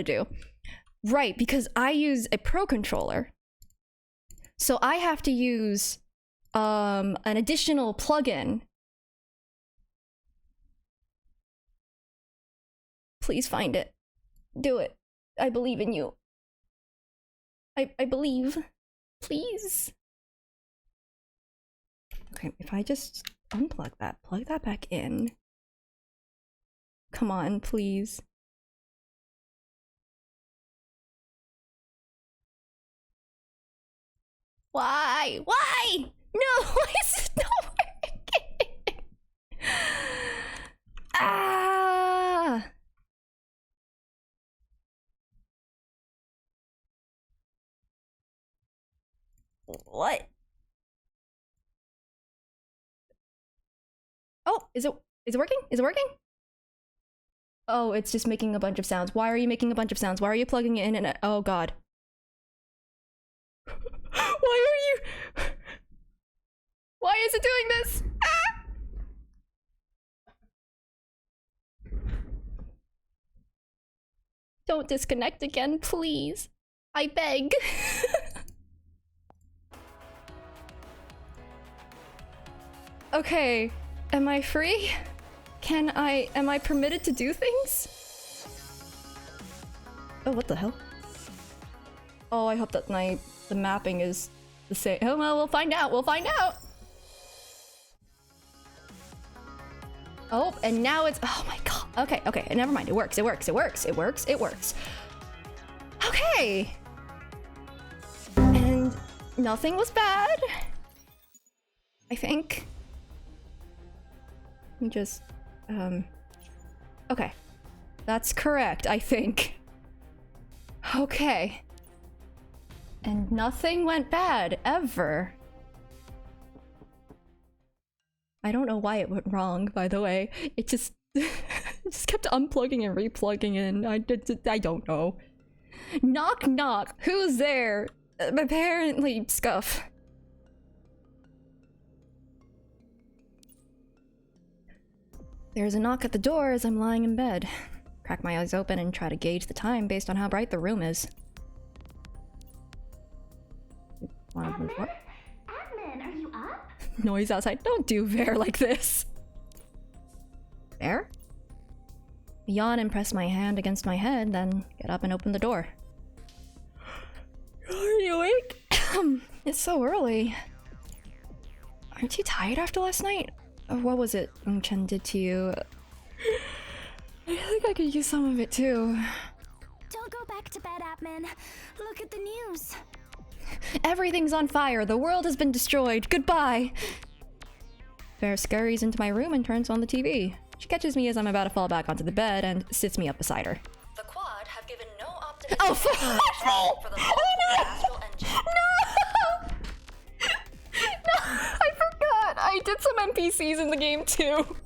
do. Right, because I use a Pro controller. So I have to use an additional plugin. Please find it. Do it. I believe in you. I believe. Please. Okay, if I just unplug that, plug that back in. Come on, please. Why? No, why is it not working? Ah! What? Oh, is it working? Is it working? Oh, it's just making a bunch of sounds. Why are you making a bunch of sounds? Why are you plugging it in and oh god. Why are you Why is it doing this? Ah! Don't disconnect again, please. I beg. Okay, am I free? Am I permitted to do things? Oh, what the hell? Oh, I hope that the mapping is the same. Oh, well, we'll find out, we'll find out! Oh, and now it's, oh my god. Okay, okay, never mind, it works, it works, it works, it works, it works. Okay! And nothing was bad. I think. Let me just, okay. That's correct, I think. Okay. And nothing went bad, ever. I don't know why it went wrong, by the way. It just, it just kept unplugging and replugging in. I don't know. Knock knock, who's there? Apparently, Scuff. There's a knock at the door as I'm lying in bed. Crack my eyes open and try to gauge the time based on how bright the room is. Admin, are you up? Noise outside. Don't do Bear like this. Bear? Yawn and press my hand against my head, then get up and open the door. Are you awake? It's so early. Aren't you tired after last night? What was it Chen did to you? I think I could use some of it too. Don't go back to bed, Admin. Look at the news. Everything's on fire. The world has been destroyed. Goodbye. Bear scurries into my room and turns on the TV. She catches me as I'm about to fall back onto the bed and sits me up beside her. The Quad have given no optimism Oh, for the astral engine. No! No, I forgot. I did some NPCs in the game too.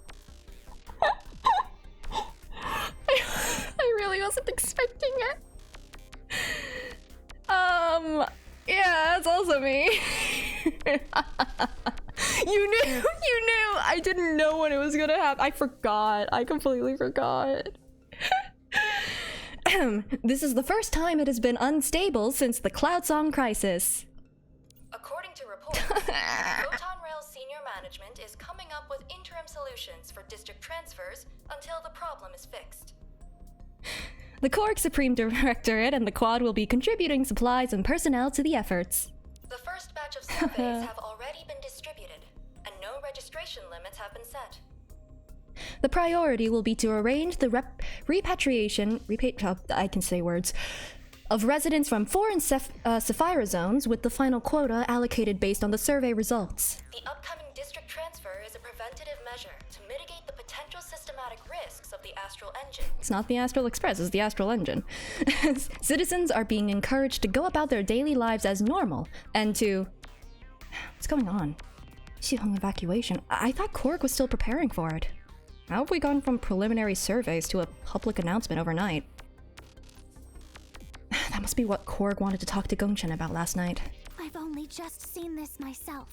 I really wasn't expecting it. Yeah, that's also me. You knew. I didn't know when it was gonna happen. I forgot. I completely forgot. This is the first time it has been unstable since the Cloud Song crisis. According to reports, Photon Rail's senior management is coming up with interim solutions for district transfers until the problem is fixed. The Korg Supreme Directorate and the Quad will be contributing supplies and personnel to the efforts. The first batch of surveys have already been distributed, and no registration limits have been set. The priority will be to arrange the repatriation I can say words, of residents from foreign Sapphire zones with the final quota allocated based on the survey results. The upcoming district transfer is a preventative measure to mitigate the potential systematic risks of the Astral Engine. It's not the Astral Express, it's the Astral Engine. Citizens are being encouraged to go about their daily lives as normal and to... What's going on? Xihong evacuation. I thought Korg was still preparing for it. How have we gone from preliminary surveys to a public announcement overnight? That must be what Korg wanted to talk to Gongchen about last night. I've only just seen this myself.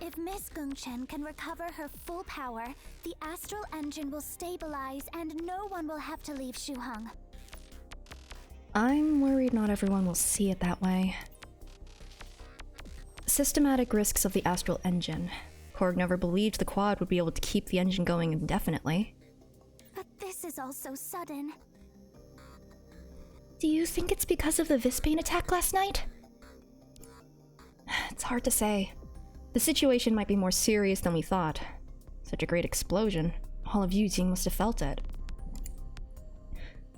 If Miss Gongchen can recover her full power, the Astral Engine will stabilize and no one will have to leave Shuheng. I'm worried not everyone will see it that way. Systematic risks of the Astral Engine. Korg never believed the Quad would be able to keep the engine going indefinitely. But this is all so sudden. Do you think it's because of the Visbane attack last night? It's hard to say. The situation might be more serious than we thought. Such a great explosion. All of Yuzing must have felt it.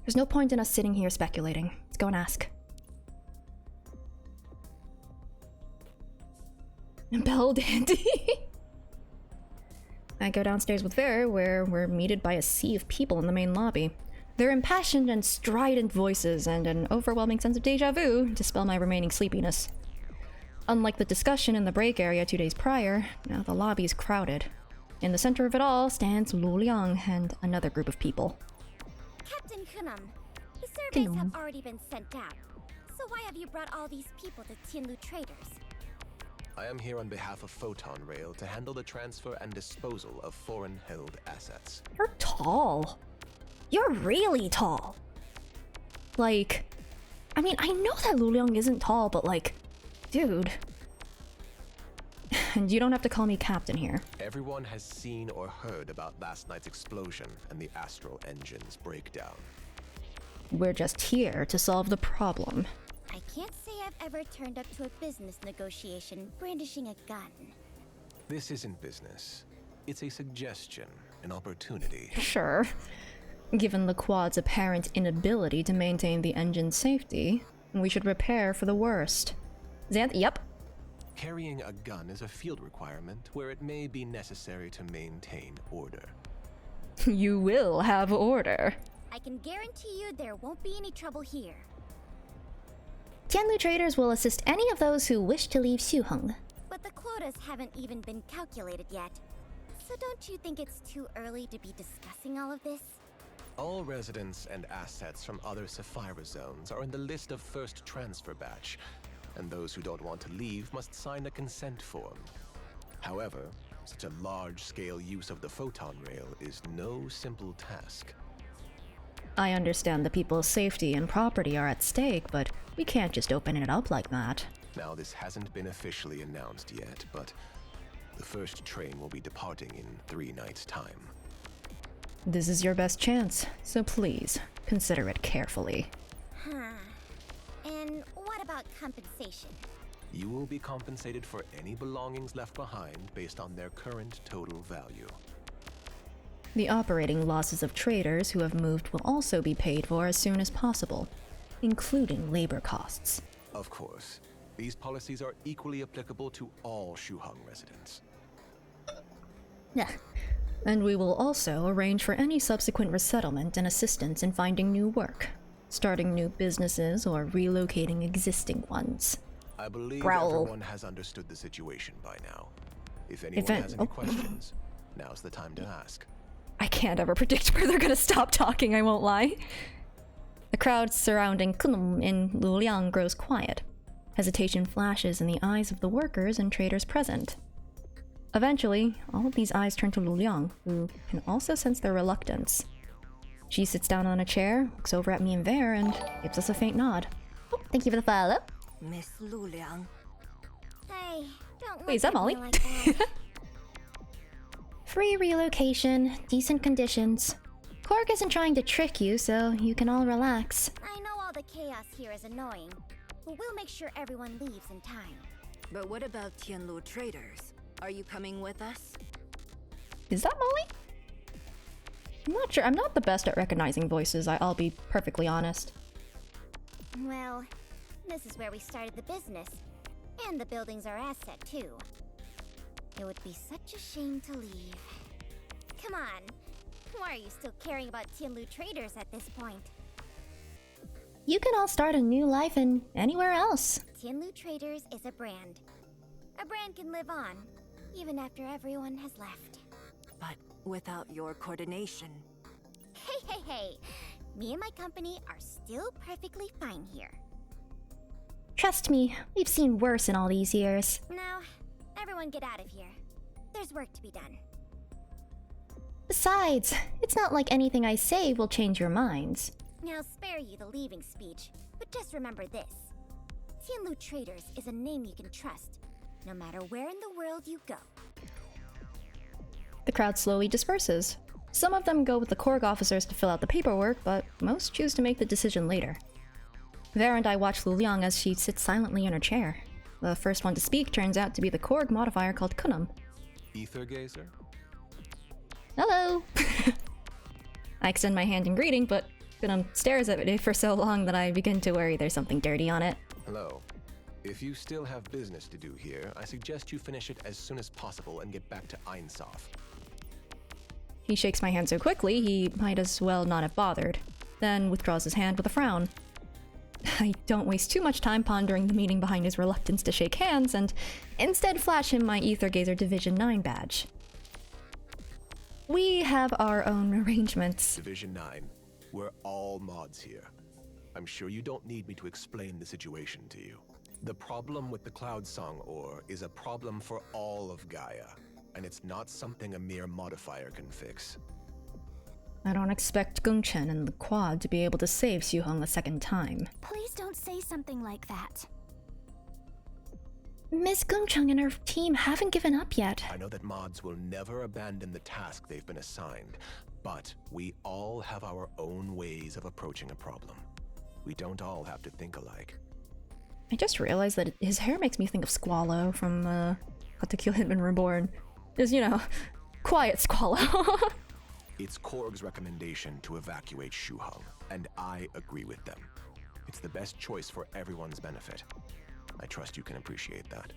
There's no point in us sitting here speculating. Let's go and ask. Bell Dandy. I go downstairs with Vera, where we're meted by a sea of people in the main lobby. Their impassioned and strident voices and an overwhelming sense of deja vu dispel my remaining sleepiness. Unlike the discussion in the break area 2 days prior, now the lobby's crowded. In the center of it all stands Lu Liang and another group of people. Captain Kunam, the surveys have already been sent out. So why have you brought all these people to Tianlu Traders? I am here on behalf of Photon Rail to handle the transfer and disposal of foreign-held assets. You're tall. You're really tall. Like, I mean, I know that Lu Liang isn't tall, but like, dude. And you don't have to call me captain here. Everyone has seen or heard about last night's explosion and the astral engine's breakdown. We're just here to solve the problem. I can't say I've ever turned up to a business negotiation brandishing a gun. This isn't business. It's a suggestion, an opportunity. Sure. Given the Quad's apparent inability to maintain the engine's safety, we should prepare for the worst. Xanth, yep. Carrying a gun is a field requirement where it may be necessary to maintain order. You will have order. I can guarantee you there won't be any trouble here. Tianlu Traders will assist any of those who wish to leave Xuheng. But the quotas haven't even been calculated yet. So don't you think it's too early to be discussing all of this? All residents and assets from other Sapphira zones are in the list of first transfer batch, and those who don't want to leave must sign a consent form. However, such a large-scale use of the photon rail is no simple task. I understand the people's safety and property are at stake, but we can't just open it up like that. Now, this hasn't been officially announced yet, but the first train will be departing in 3 nights' time. This is your best chance, so please, consider it carefully. Huh. And what about compensation? You will be compensated for any belongings left behind based on their current total value. The operating losses of traders who have moved will also be paid for as soon as possible, including labor costs. Of course, these policies are equally applicable to all Xuheng residents. Yeah. And we will also arrange for any subsequent resettlement and assistance in finding new work, starting new businesses, or relocating existing ones. I believe Growl. everyone has understood the situation by now. If anyone has any questions, now's the time to ask. I can't ever predict where they're gonna stop talking, I won't lie. The crowd surrounding Kunum in Luliang grows quiet. Hesitation flashes in the eyes of the workers and traders present. Eventually, all of these eyes turn to Luliang, who can also sense their reluctance. She sits down on a chair, looks over at me and Ver, and gives us a faint nod. Oh, thank you for the follow. Miss Lu Liang. Hey, don't Wait, is that look at Molly? me like that. Free relocation, decent conditions. Korg isn't trying to trick you, so you can all relax. I know all the chaos here is annoying, but we'll make sure everyone leaves in time. But what about Tianlu Traders? Are you coming with us? Is that Molly? I'm not sure. I'm not the best at recognizing voices, I'll be perfectly honest. Well, this is where we started the business, and the building's our asset too. It would be such a shame to leave. Come on, why are you still caring about Tianlu Traders at this point? You can all start a new life in anywhere else. Tianlu Traders is a brand. A brand can live on, even after everyone has left. But without your coordination. Hey! Me and my company are still perfectly fine here. Trust me, we've seen worse in all these years. Now, everyone get out of here. There's work to be done. Besides, it's not like anything I say will change your minds. I'll spare you the leaving speech, but just remember this. Tianlu Traders is a name you can trust, no matter where in the world you go. The crowd slowly disperses. Some of them go with the Korg officers to fill out the paperwork, but most choose to make the decision later. Vera and I watch Luliang as she sits silently in her chair. The first one to speak turns out to be the Korg modifier called Kunum. Aether Gazer? Hello! I extend my hand in greeting, but Kunum stares at me for so long that I begin to worry there's something dirty on it. Hello. If you still have business to do here, I suggest you finish it as soon as possible and get back to Einsof. He shakes my hand so quickly, he might as well not have bothered, then withdraws his hand with a frown. I don't waste too much time pondering the meaning behind his reluctance to shake hands and instead flash him my Aether Gazer Division 9 badge. We have our own arrangements. Division 9, we're all mods here. I'm sure you don't need me to explain the situation to you. The problem with the Cloud Song ore is a problem for all of Gaia, and it's not something a mere modifier can fix. I don't expect Gongchen and the Quad to be able to save Xuhong a second time. Please don't say something like that. Miss Gongcheng and her team haven't given up yet. I know that mods will never abandon the task they've been assigned, but we all have our own ways of approaching a problem. We don't all have to think alike. I just realized that his hair makes me think of Squallow from How to Kill Hitman Reborn. Just, you know, quiet Squallow. It's Korg's recommendation to evacuate Xuhong, and I agree with them. It's the best choice for everyone's benefit. I trust you can appreciate that.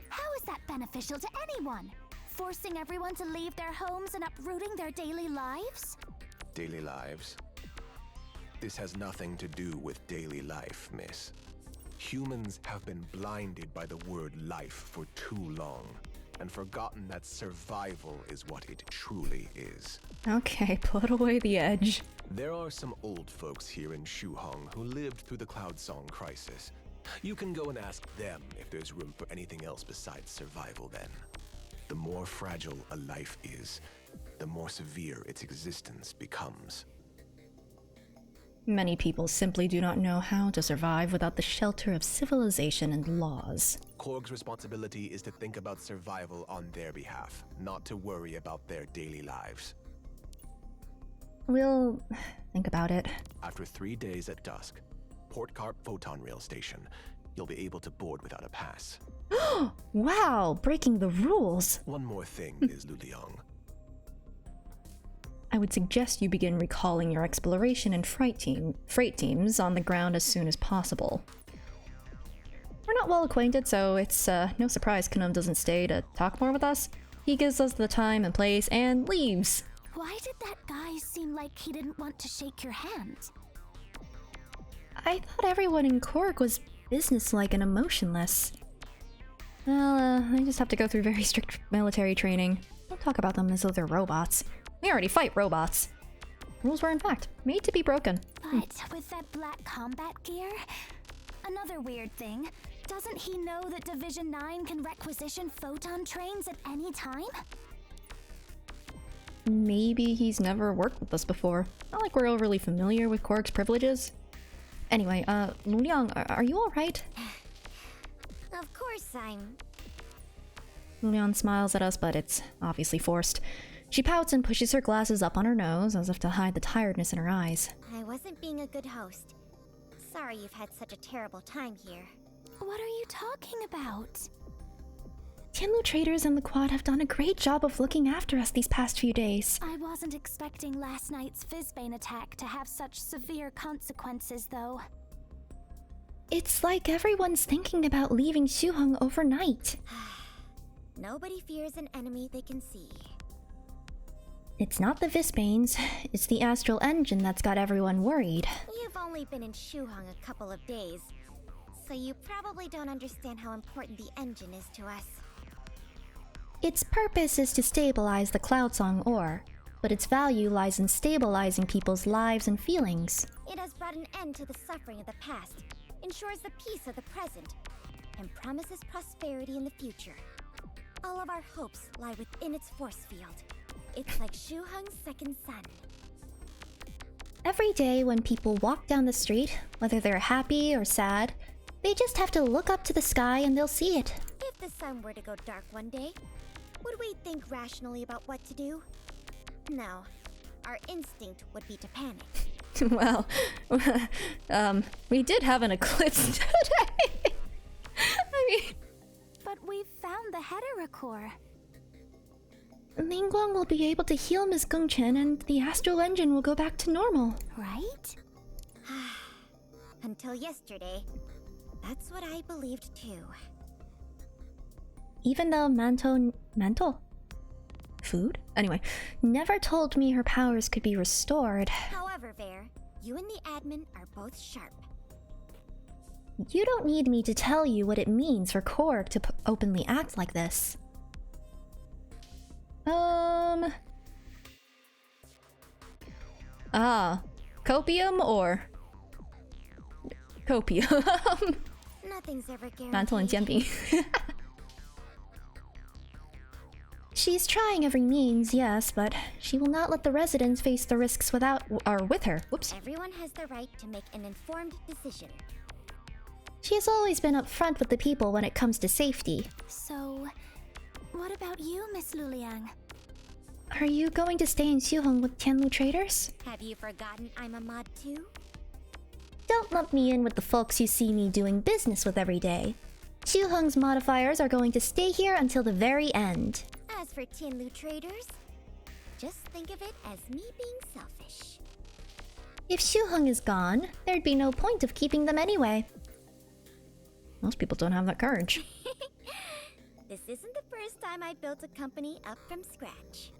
How is that beneficial to anyone? Forcing everyone to leave their homes and uprooting their daily lives? Daily lives? This has nothing to do with daily life, miss. Humans have been blinded by the word life for too long, and forgotten that survival is what it truly is. Okay, put away the edge. There are some old folks here in Xuhong who lived through the Cloud Song crisis. You can go and ask them if there's room for anything else besides survival then. The more fragile a life is, the more severe its existence becomes. Many people simply do not know how to survive without the shelter of civilization and laws. Korg's responsibility is to think about survival on their behalf, not to worry about their daily lives. We'll think about it. After 3 days at dusk, Port Carp Photon Rail Station, you'll be able to board without a pass. Wow, breaking the rules. One more thing, Ms. Luliang. I would suggest you begin recalling your exploration and freight teams on the ground as soon as possible. We're not well acquainted, so it's no surprise Kanum doesn't stay to talk more with us. He gives us the time and place and leaves. Why did that guy seem like he didn't want to shake your hand? I thought everyone in Korg was businesslike and emotionless. Well, I just have to go through very strict military training. Don't talk about them as though they're robots. We already fight robots. Rules were in fact made to be broken. But with that black combat gear? Another weird thing. Doesn't he know that Division 9 can requisition photon trains at any time? Maybe he's never worked with us before. Not like we're overly familiar with Korg's privileges. Anyway, Luliang, are you alright? Of course I'm... Luliang smiles at us, but it's obviously forced. She pouts and pushes her glasses up on her nose as if to hide the tiredness in her eyes. I wasn't being a good host. Sorry you've had such a terrible time here. What are you talking about? Tianlu traders and the Quad have done a great job of looking after us these past few days. I wasn't expecting last night's Fizzbane attack to have such severe consequences, though. It's like everyone's thinking about leaving Xuhong overnight. Nobody fears an enemy they can see. It's not the Visbanes, it's the Astral Engine that's got everyone worried. You've only been in Xuhong a couple of days, so you probably don't understand how important the engine is to us. Its purpose is to stabilize the Cloud Song ore, but its value lies in stabilizing people's lives and feelings. It has brought an end to the suffering of the past, ensures the peace of the present, and promises prosperity in the future. All of our hopes lie within its force field. It's like Xuhong's second sun. Every day when people walk down the street, whether they're happy or sad, they just have to look up to the sky and they'll see it. If the sun were to go dark one day, would we think rationally about what to do? No. Our instinct would be to panic. Well, we did have an eclipse today. I mean... But we've found the Hedera core. Lingguang will be able to heal Miss Gongchen and the Astral Engine will go back to normal. Right? Until yesterday, that's what I believed too. Even though Mantle? Food? Anyway, never told me her powers could be restored. However, Vare, you and the admin are both sharp. You don't need me to tell you what it means for Korg to openly act like this. Copium or... Copium. Nothing's ever 馒头很煎饼. guaranteed. She's trying every means, yes, but she will not let the residents face the risks without or with her. Whoops. Everyone has the right to make an informed decision. She has always been upfront with the people when it comes to safety. So, what about you, Miss Luliang? Are you going to stay in Xiuheng with Tianlu traders? Have you forgotten I'm a mod too? Don't lump me in with the folks you see me doing business with every day. Xiuheng's modifiers are going to stay here until the very end. As for Tianlu traders, just think of it as me being selfish. If Xiuheng is gone, there'd be no point of keeping them anyway. Most people don't have that courage. This isn't the first time I built a company up from scratch.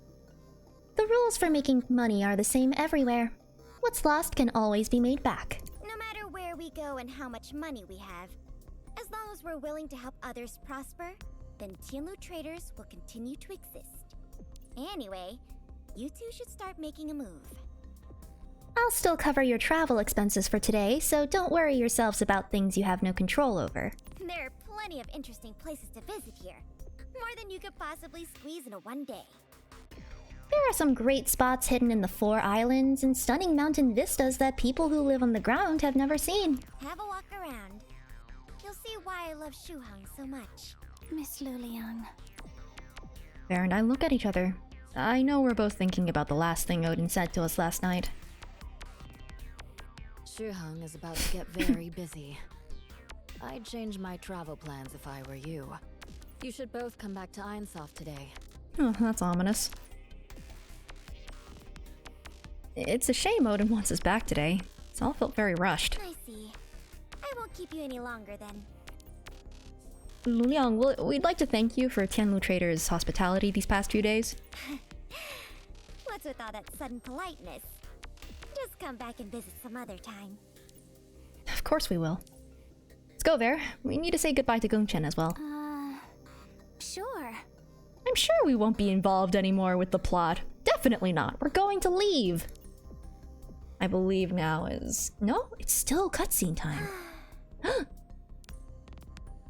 The rules for making money are the same everywhere. What's lost can always be made back. No matter where we go and how much money we have, as long as we're willing to help others prosper, then Tianlu traders will continue to exist. Anyway, you two should start making a move. I'll still cover your travel expenses for today, so don't worry yourselves about things you have no control over. There are plenty of interesting places to visit here. More than you could possibly squeeze in a one day. There are some great spots hidden in the Four Islands and stunning mountain vistas that people who live on the ground have never seen. Have a walk around. You'll see why I love Shuheng so much. Miss Luliang. Bear and I look at each other. I know we're both thinking about the last thing Odin said to us last night. Shuheng is about to get very busy. I'd change my travel plans if I were you. You should both come back to Einsoft today. Oh, that's ominous. It's a shame Odin wants us back today. It's all felt very rushed. I see. I won't keep you any longer then. Luliang, we'd like to thank you for Tianlu Trader's hospitality these past few days. What's with all that sudden politeness? Just come back and visit some other time. Of course we will. Let's go there. We need to say goodbye to Gongchen as well. Sure. I'm sure we won't be involved anymore with the plot. Definitely not. We're going to leave. I believe now is... No, it's still cutscene time.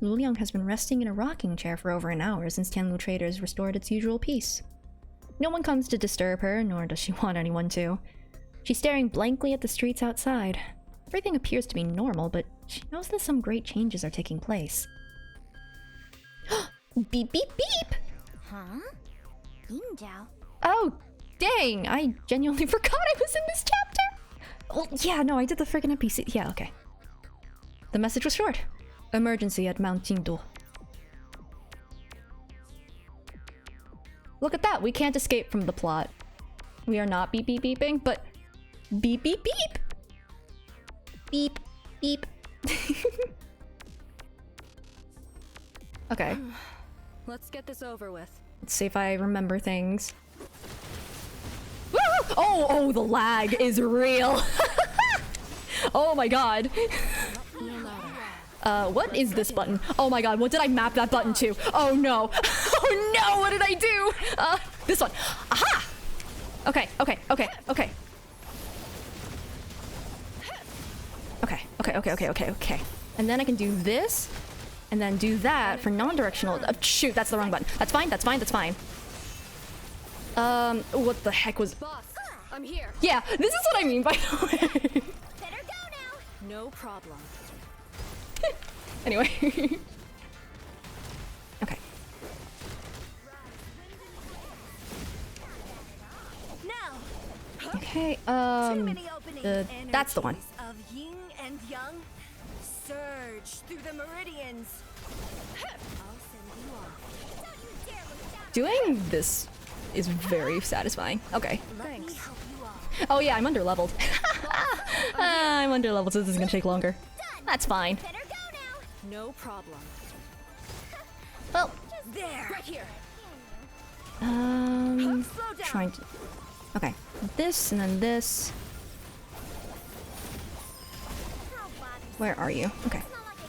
Luliang has been resting in a rocking chair for over an hour since Tianlu Traders restored its usual peace. No one comes to disturb her, nor does she want anyone to. She's staring blankly at the streets outside. Everything appears to be normal, but she knows that some great changes are taking place. Beep, beep, beep! Huh? Yingzhao? Oh, dang! I genuinely forgot I was in this chapter! Well, yeah, no, I did the friggin' NPC. Yeah, okay. The message was short. Emergency at Mount Jingdu. Look at that, we can't escape from the plot. We are not beep beep beeping, but beep beep beep! Beep, beep. Okay. Let's get this over with. Let's see if I remember things. Woo! Oh, the lag is real. Oh my god. What is this button? Oh my god, what did I map that button to? Oh no. Oh no, what did I do? This one. Aha! Okay. Okay. And then I can do this, and then do that for non-directional. Shoot, that's the wrong button. That's fine. What the heck was... Boss, I'm here. Yeah, this is what I mean, by the way. Better go now! No problem. Anyway. Okay. Now, Okay, too many opening that's the one. energies of yin and yang surge through the meridians. I'll send you off. Don't you dare look down! Doing this is very satisfying. Okay. Let me help you off. Oh yeah, I'm under-leveled. I'm under-leveled, so this is gonna take longer. That's fine. Better go now! No problem. Well, There. Right here. Slow down. trying to... Okay, this and then this. How bothersome. Where are you? Okay. It's not like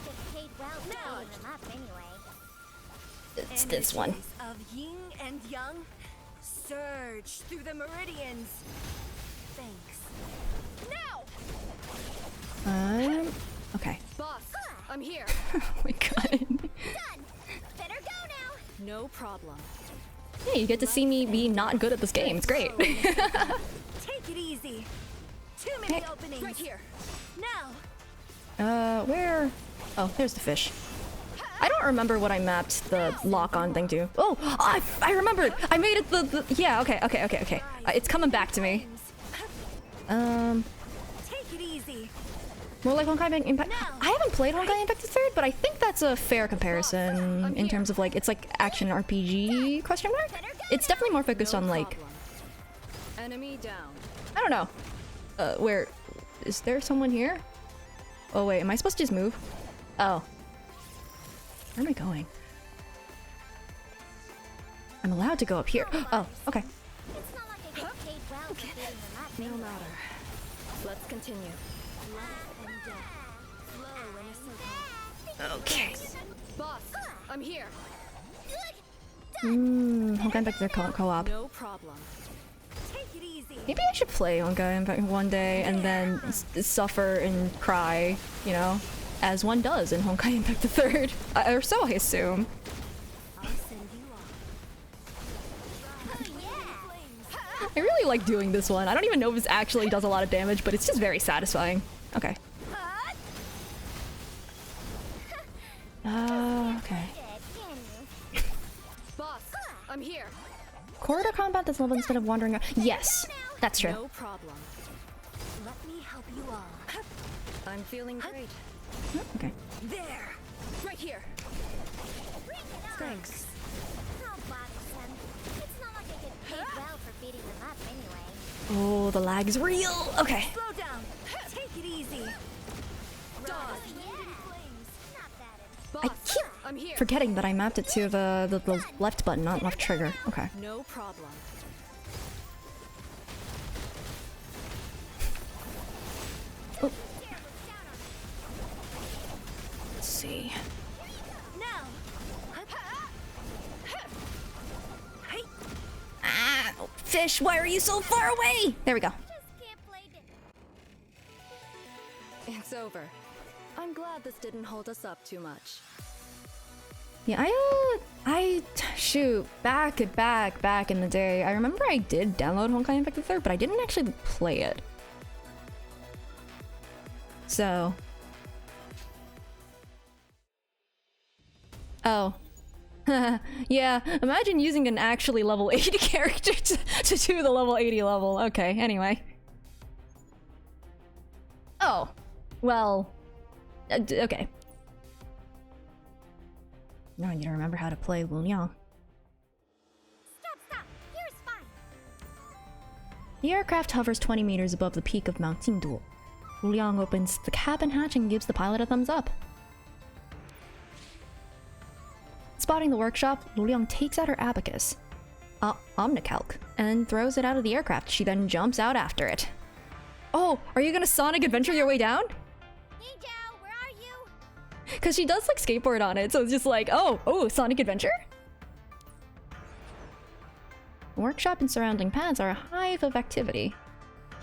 It's this one. energies of yin and yang surge through the meridians. Thanks. Now! Okay. Boss, I'm here. Oh my god. Done! Better go now! No problem. Yeah, you get to see me be not good at this game. It's great. Take it easy. Too many Hey. openings. Right here. Now! Where? Oh, there's the fish. I don't remember what I mapped the lock-on thing to. Oh, I remembered! I made it yeah, okay. It's coming back to me. Take it easy. More like Honkai Impact. I haven't played Honkai Impact the Third, but I think that's a fair comparison in terms of like, it's like action RPG question mark? It's definitely more focused on like, Enemy down. I don't know. Where, is there someone here? Oh wait, am I supposed to just move? Oh. Where am I going? I'm allowed to go up here. Oh, okay. It's not like I get paid well for beating them up No anyway. matter. Let's continue. Okay. Boss, I'm here. Honkai Impact Third co-op. No problem. Take it easy. Maybe I should play Honkai Impact one day and then suffer and cry, you know, as one does in Honkai Impact the Third. Or so I assume. I'll send you off. I really like doing this one. I don't even know if this actually does a lot of damage, but it's just very satisfying. Okay. Okay. Boss, I'm here. Corridor combat this level instead of wandering around. Yes, that's true. No problem. Let me help you all. I'm feeling great. Okay. There. Right here. Thanks. Don't bother them. It's not like I get paid well for beating them up anyway. Oh, the lag's real. Okay. Slow down. Take it easy. Dodge. I Boss, keep I'm here. forgetting that I mapped it to the left button, not left trigger. Okay. No problem. Oh. Let's see. Now. Ah, fish, why are you so far away? There we go. Just can't play it. It's over. I'm glad this didn't hold us up too much. Yeah, shoot, back in the day, I remember I did download Honkai Impact the Third, but I didn't actually play it. So. Oh. Yeah, imagine using an actually level 80 character to do the level 80 level. Okay, anyway. Oh. Well. Okay. Now I need to remember how to play Luliang. Stop. Here's fine. The aircraft hovers 20 meters above the peak of Mount Tindul. Luliang opens the cabin hatch and gives the pilot a thumbs up. Spotting the workshop, Luliang takes out her abacus, Omnicalc, and throws it out of the aircraft. She then jumps out after it. Oh, are you gonna Sonic Adventure your way down? Yingzhao, where are you? Because she does like skateboard on it, so it's just like, oh, Sonic Adventure? The workshop and surrounding pads are a hive of activity.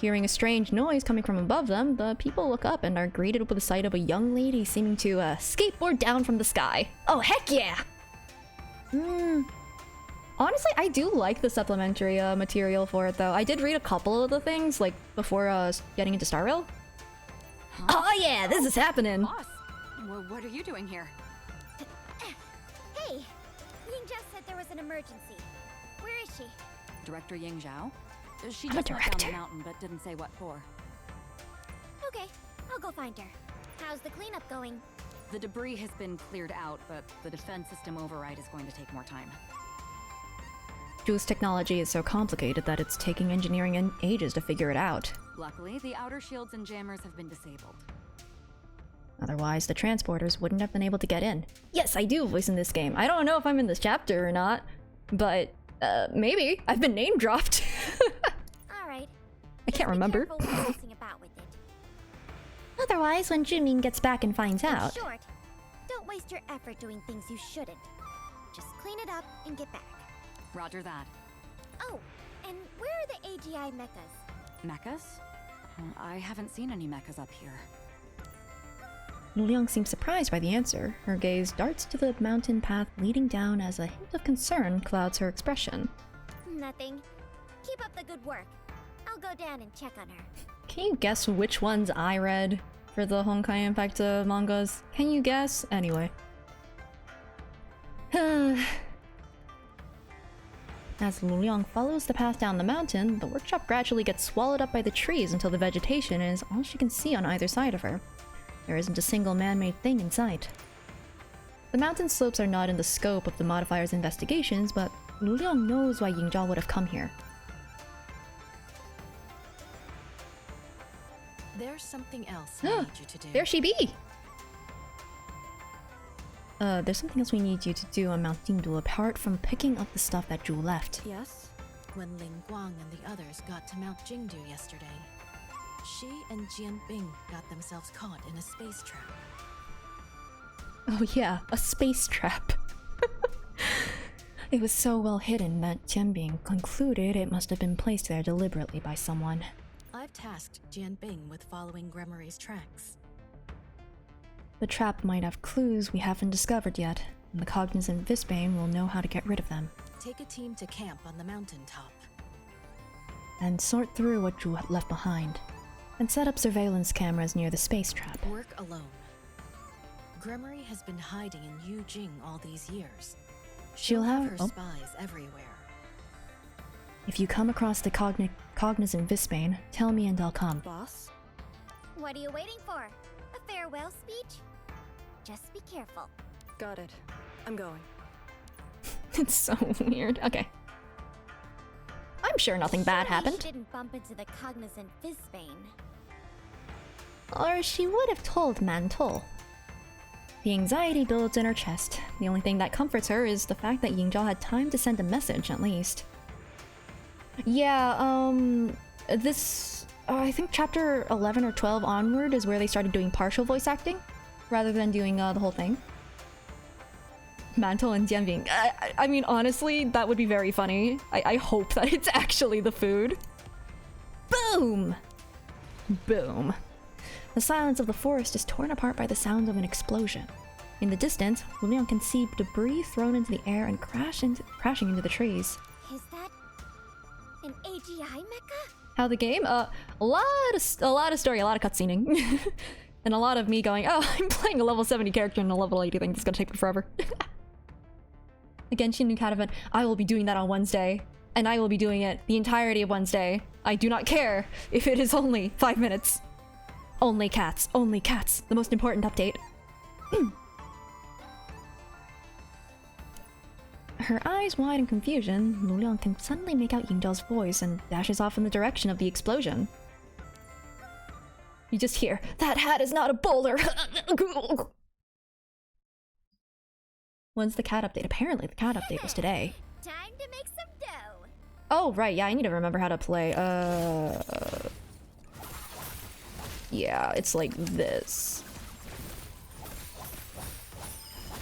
Hearing a strange noise coming from above them, the people look up and are greeted with the sight of a young lady seeming to skateboard down from the sky. Oh, heck yeah! Honestly, I do like the supplementary material for it, though. I did read a couple of the things, like, before getting into Star Rail. Huh? Oh yeah, this is happening! Boss, what are you doing here? Hey, Yingzhao said there was an emergency. Where is she? Director Yingzhao? She I'm a just went down director. the mountain, but didn't say what for. Okay, I'll go find her. How's the cleanup going? The debris has been cleared out, but the defense system override is going to take more time. Juice technology is so complicated that it's taking engineering ages to figure it out. Luckily, the outer shields and jammers have been disabled. Otherwise, the transporters wouldn't have been able to get in. Yes, I do voice in this game. I don't know if I'm in this chapter or not, but maybe. I've been name dropped. All right. I can't remember. Be careful when messing about with it. Otherwise, when Junming gets back and finds In out. short, don't waste your effort doing things you shouldn't. Just clean it up and get back. Roger that. Oh, and where are the AGI mechas? Mechas? I haven't seen any mechas up here. Luliang seems surprised by the answer. Her gaze darts to the mountain path leading down as a hint of concern clouds her expression. Nothing. Keep up the good work. I'll go down and check on her. Can you guess which ones I read for the Honkai Impact mangas? Can you guess? Anyway. As Luliang follows the path down the mountain, the workshop gradually gets swallowed up by the trees until the vegetation is all she can see on either side of her. There isn't a single man-made thing in sight. The mountain slopes are not in the scope of the modifier's investigations, but Luliang knows why Yingzhao would have come here. There's something else I need you to do. There she be! There's something else we need you to do on Mount Jingdu apart from picking up the stuff that Zhu left. Yes? When Ling Guang and the others got to Mount Jingdu yesterday, she and Jian Bing got themselves caught in a space trap. Oh yeah, a space trap. It was so well hidden that Jianbing concluded it must have been placed there deliberately by someone. I've tasked Jian Bing with following Gremory's tracks. The trap might have clues we haven't discovered yet, and the cognizant Visbane will know how to get rid of them. Take a team to camp on the mountaintop. And sort through what Zhu had left behind. And set up surveillance cameras near the space trap. Work alone. Gremory has been hiding in Yujing all these years. She'll have her spies everywhere. If you come across the cognizant Visbane, tell me and I'll come. Boss? What are you waiting for? A farewell speech? Just be careful. Got it. I'm going. It's so weird. Okay. I'm sure nothing bad happened. She didn't bump into the cognizant Visbane. Or she would have told Mantle. The anxiety builds in her chest. The only thing that comforts her is the fact that Yingzhao had time to send a message, at least. Yeah, I think chapter 11 or 12 onward is where they started doing partial voice acting, rather than doing the whole thing. Mantle and Jianbing. I mean, honestly, that would be very funny. I hope that it's actually the food. Boom! Boom. The silence of the forest is torn apart by the sound of an explosion. In the distance, Luliang can see debris thrown into the air and crashing into the trees. Is that an AGI mecha? How the game? A lot of story, a lot of cutscening, and a lot of me going, "Oh, I'm playing a level 70 character in a level 80 thing. It's gonna take me forever." Again, Shin New Cat event. I will be doing that on Wednesday, and I will be doing it the entirety of Wednesday. I do not care if it is only 5 minutes. Only cats. Only cats. The most important update. Her eyes wide in confusion, Luliang can suddenly make out Yingzhao's voice and dashes off in the direction of the explosion. You just hear, "That hat is not a boulder!" When's the cat update? Apparently the cat update was today. Time to make some dough. Oh, right, yeah, I need to remember how to play. Yeah, it's like this.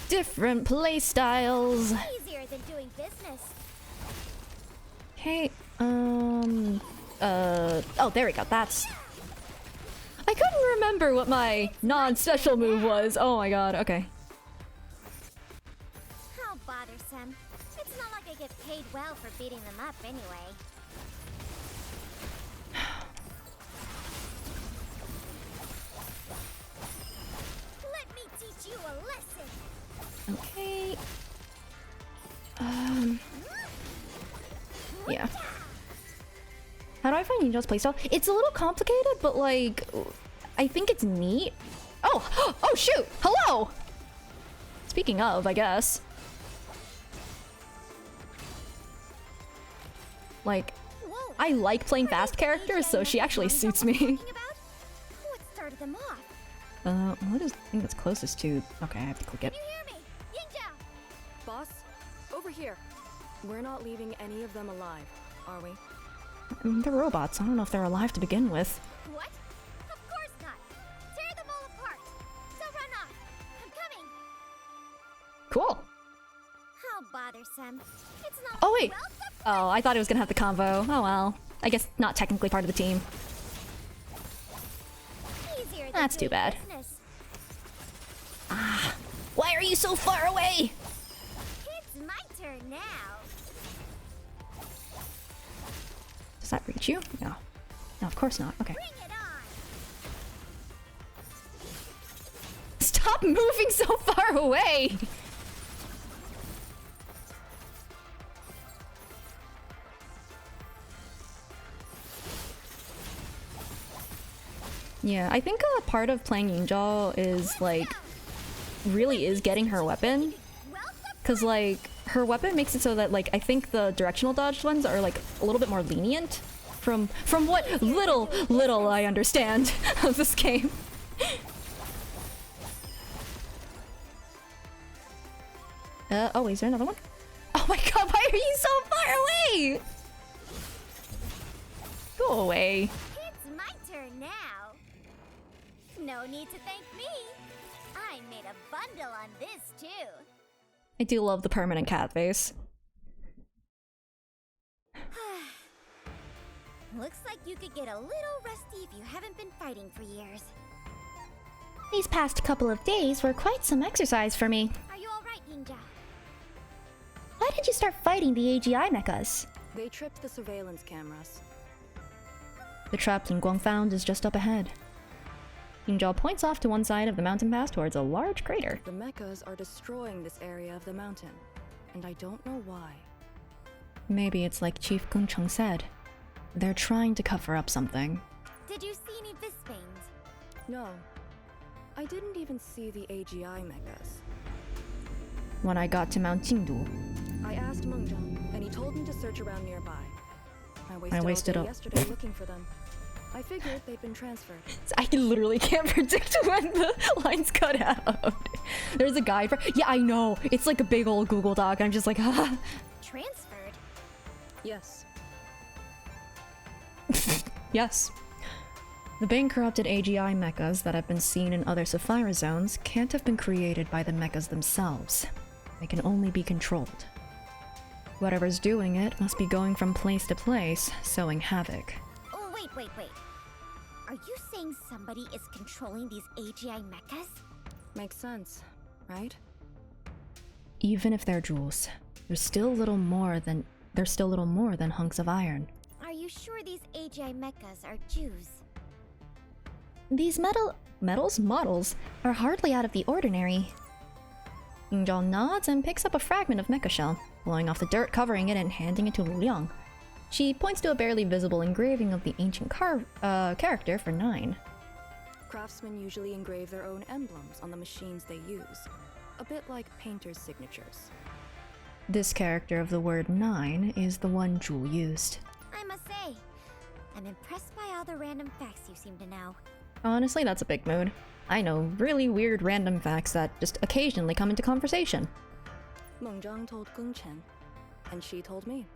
Different play styles. Easier than doing business. Okay, oh, there we go, that's... I couldn't remember what my non-special move was. Oh my god, okay. How bothersome. It's not like I get paid well for beating them up anyway. Let me teach you a lesson. Okay. Yeah. How do I find Yingzhao's playstyle? It's a little complicated, but like, I think it's neat. Oh! Oh shoot! Hello! Speaking of, I guess. Like, Whoa. I like playing fast characters, so she actually suits me. What started them off? What is the thing that's closest to... Okay, I have to click it. Can you hear me? Yingzhao! Boss, over here. We're not leaving any of them alive, are we? I mean, they're robots. I don't know if they're alive to begin with. What? Of course not. Tear them all apart. Don't run off. I'm coming. Cool. How bothersome. It's not Oh wait. welcome. Oh, I thought it was gonna have the combo. Oh well. I guess not technically part of the team. Easier than That's too doing bad. business. Ah, why are you so far away? It's my turn now. Does that reach you? No. No, of course not. Okay. Bring it on. Stop moving so far away! Yeah, I think a part of playing Yingzhao is like really is getting her weapon, because like her weapon makes it so that like I think the directional dodged ones are like a little bit more lenient from what little I understand of this game. Oh, is there another one? Oh my god, why are you so far away? Go away. It's my turn now. No need to thank me. I made a bundle on this too. I do love the permanent cat face. Looks like you could get a little rusty if you haven't been fighting for years. These past couple of days were quite some exercise for me. Are you alright, Yingzhao? Why did you start fighting the AGI mechas? They tripped the surveillance cameras. The trap Lingguang found is just up ahead. Yingzhao points off to one side of the mountain pass towards a large crater. The mechas are destroying this area of the mountain, and I don't know why. Maybe it's like Chief Gungcheng said. They're trying to cover up something. Did you see any Vispanes? No. I didn't even see the AGI mechas. When I got to Mount Jingdu, I asked Mengzhang, and he told me to search around nearby. I wasted all day yesterday looking for them. I figured they'd been transferred. I literally can't predict when the lines cut out. There's a guide for— yeah, I know. It's like a big old Google Doc. I'm just like, ah. Transferred? Yes. Yes. The bane-corrupted AGI mechas that have been seen in other Sapphire zones can't have been created by the mechas themselves. They can only be controlled. Whatever's doing it must be going from place to place, sowing havoc. Oh, wait. Are you saying somebody is controlling these AGI mechas? Makes sense, right? Even if they're jewels, they're still little more than hunks of iron. Are you sure these AGI mechas are Jews? These models are hardly out of the ordinary. Yingzhao nods and picks up a fragment of mecha shell, blowing off the dirt covering it and handing it to Lu Liang. She points to a barely visible engraving of the ancient character for 9. Craftsmen usually engrave their own emblems on the machines they use. A bit like painters' signatures. This character of the word 9 is the one Zhu used. I must say, I'm impressed by all the random facts you seem to know. Honestly, that's a big mood. I know really weird random facts that just occasionally come into conversation. Mengzhang told Gungchen, and she told me.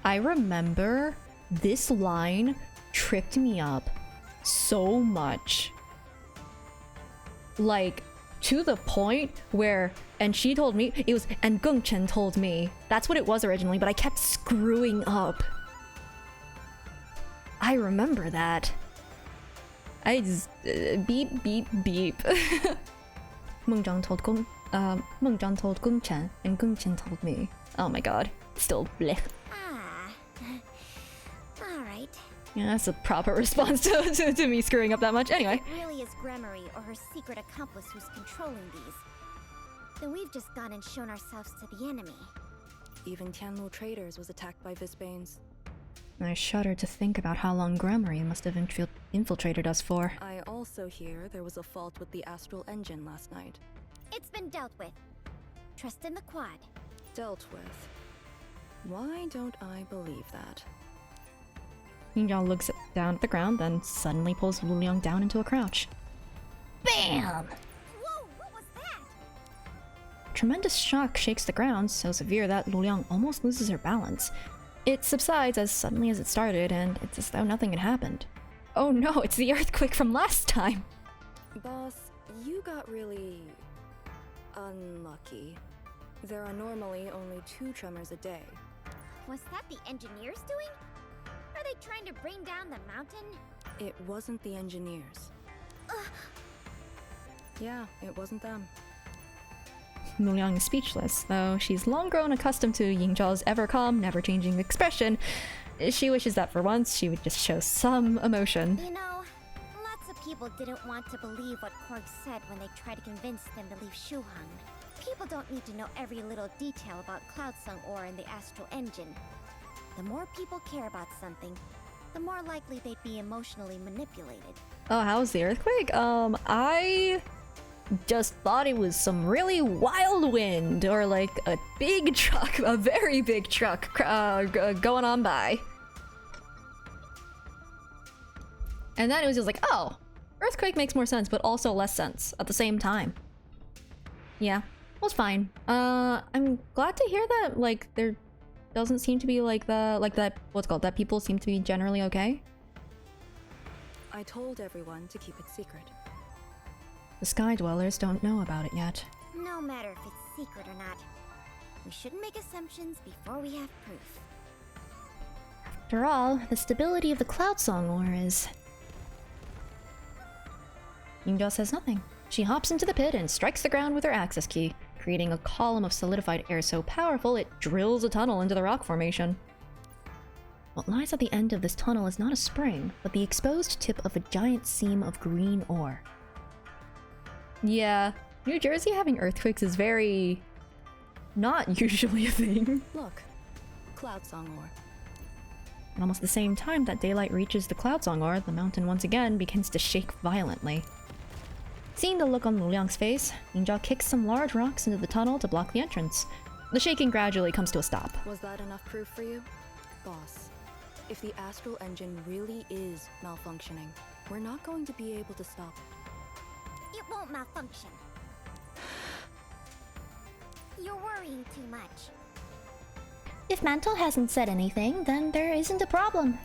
I remember this line tripped me up so much. Like, to the point where, and she told me, it was, and Gungchen told me. That's what it was originally, but I kept screwing up. I remember that. I just, beep. Mengzhang told Gungchen, and Gungchen told me. Oh my god. Still blech. Alright. Yeah, that's a proper response to me screwing up that much. Anyway. If it really is Gremory or her secret accomplice who's controlling these, then we've just gone and shown ourselves to the enemy. Even Tianlu Traders was attacked by Vispanes. I shudder to think about how long Gremory must have infiltrated us for. I also hear there was a fault with the astral engine last night. It's been dealt with. Trust in the quad. Dealt with? Why don't I believe that? Yingzhao looks down at the ground, then suddenly pulls Lu Liang down into a crouch. BAM! Whoa, what was that? Tremendous shock shakes the ground, so severe that Lu Liang almost loses her balance. It subsides as suddenly as it started, and it's as though nothing had happened. Oh no, it's the earthquake from last time! Boss, you got really unlucky. There are normally only 2 tremors a day. Was that the engineers doing? Are they trying to bring down the mountain? It wasn't the engineers. Yeah, it wasn't them. Muliang is speechless, though she's long grown accustomed to Yingzhao's ever-calm, never-changing expression. She wishes that for once she would just show some emotion. You know, lots of people didn't want to believe what Korg said when they tried to convince them to leave Shuhang. People don't need to know every little detail about Cloudsong ore and the astral engine. The more people care about something, the more likely they'd be emotionally manipulated. Oh, how was the earthquake? I just thought it was some really wild wind, or like a big truck, a very big truck going on by. And then it was just like, oh, earthquake makes more sense, but also less sense at the same time. Yeah, it was fine. I'm glad to hear that, like, there doesn't seem to be like that, what's called, that people seem to be generally okay. I told everyone to keep it secret. The Sky Dwellers don't know about it yet. No matter if it's secret or not, we shouldn't make assumptions before we have proof. After all, the stability of the Cloudsong ore is... Yingzhao says nothing. She hops into the pit and strikes the ground with her access key, creating a column of solidified air so powerful it drills a tunnel into the rock formation. What lies at the end of this tunnel is not a spring, but the exposed tip of a giant seam of green ore. Yeah, New Jersey having earthquakes is very... not usually a thing. Look, Cloudsong ore. At almost the same time that daylight reaches the Cloudsong ore, the mountain once again begins to shake violently. Seeing the look on Muliang's face, Yingzhao kicks some large rocks into the tunnel to block the entrance. The shaking gradually comes to a stop. Was that enough proof for you? Boss, if the astral engine really is malfunctioning, we're not going to be able to stop it. It won't malfunction. You're worrying too much. If Mantle hasn't said anything, then there isn't a problem.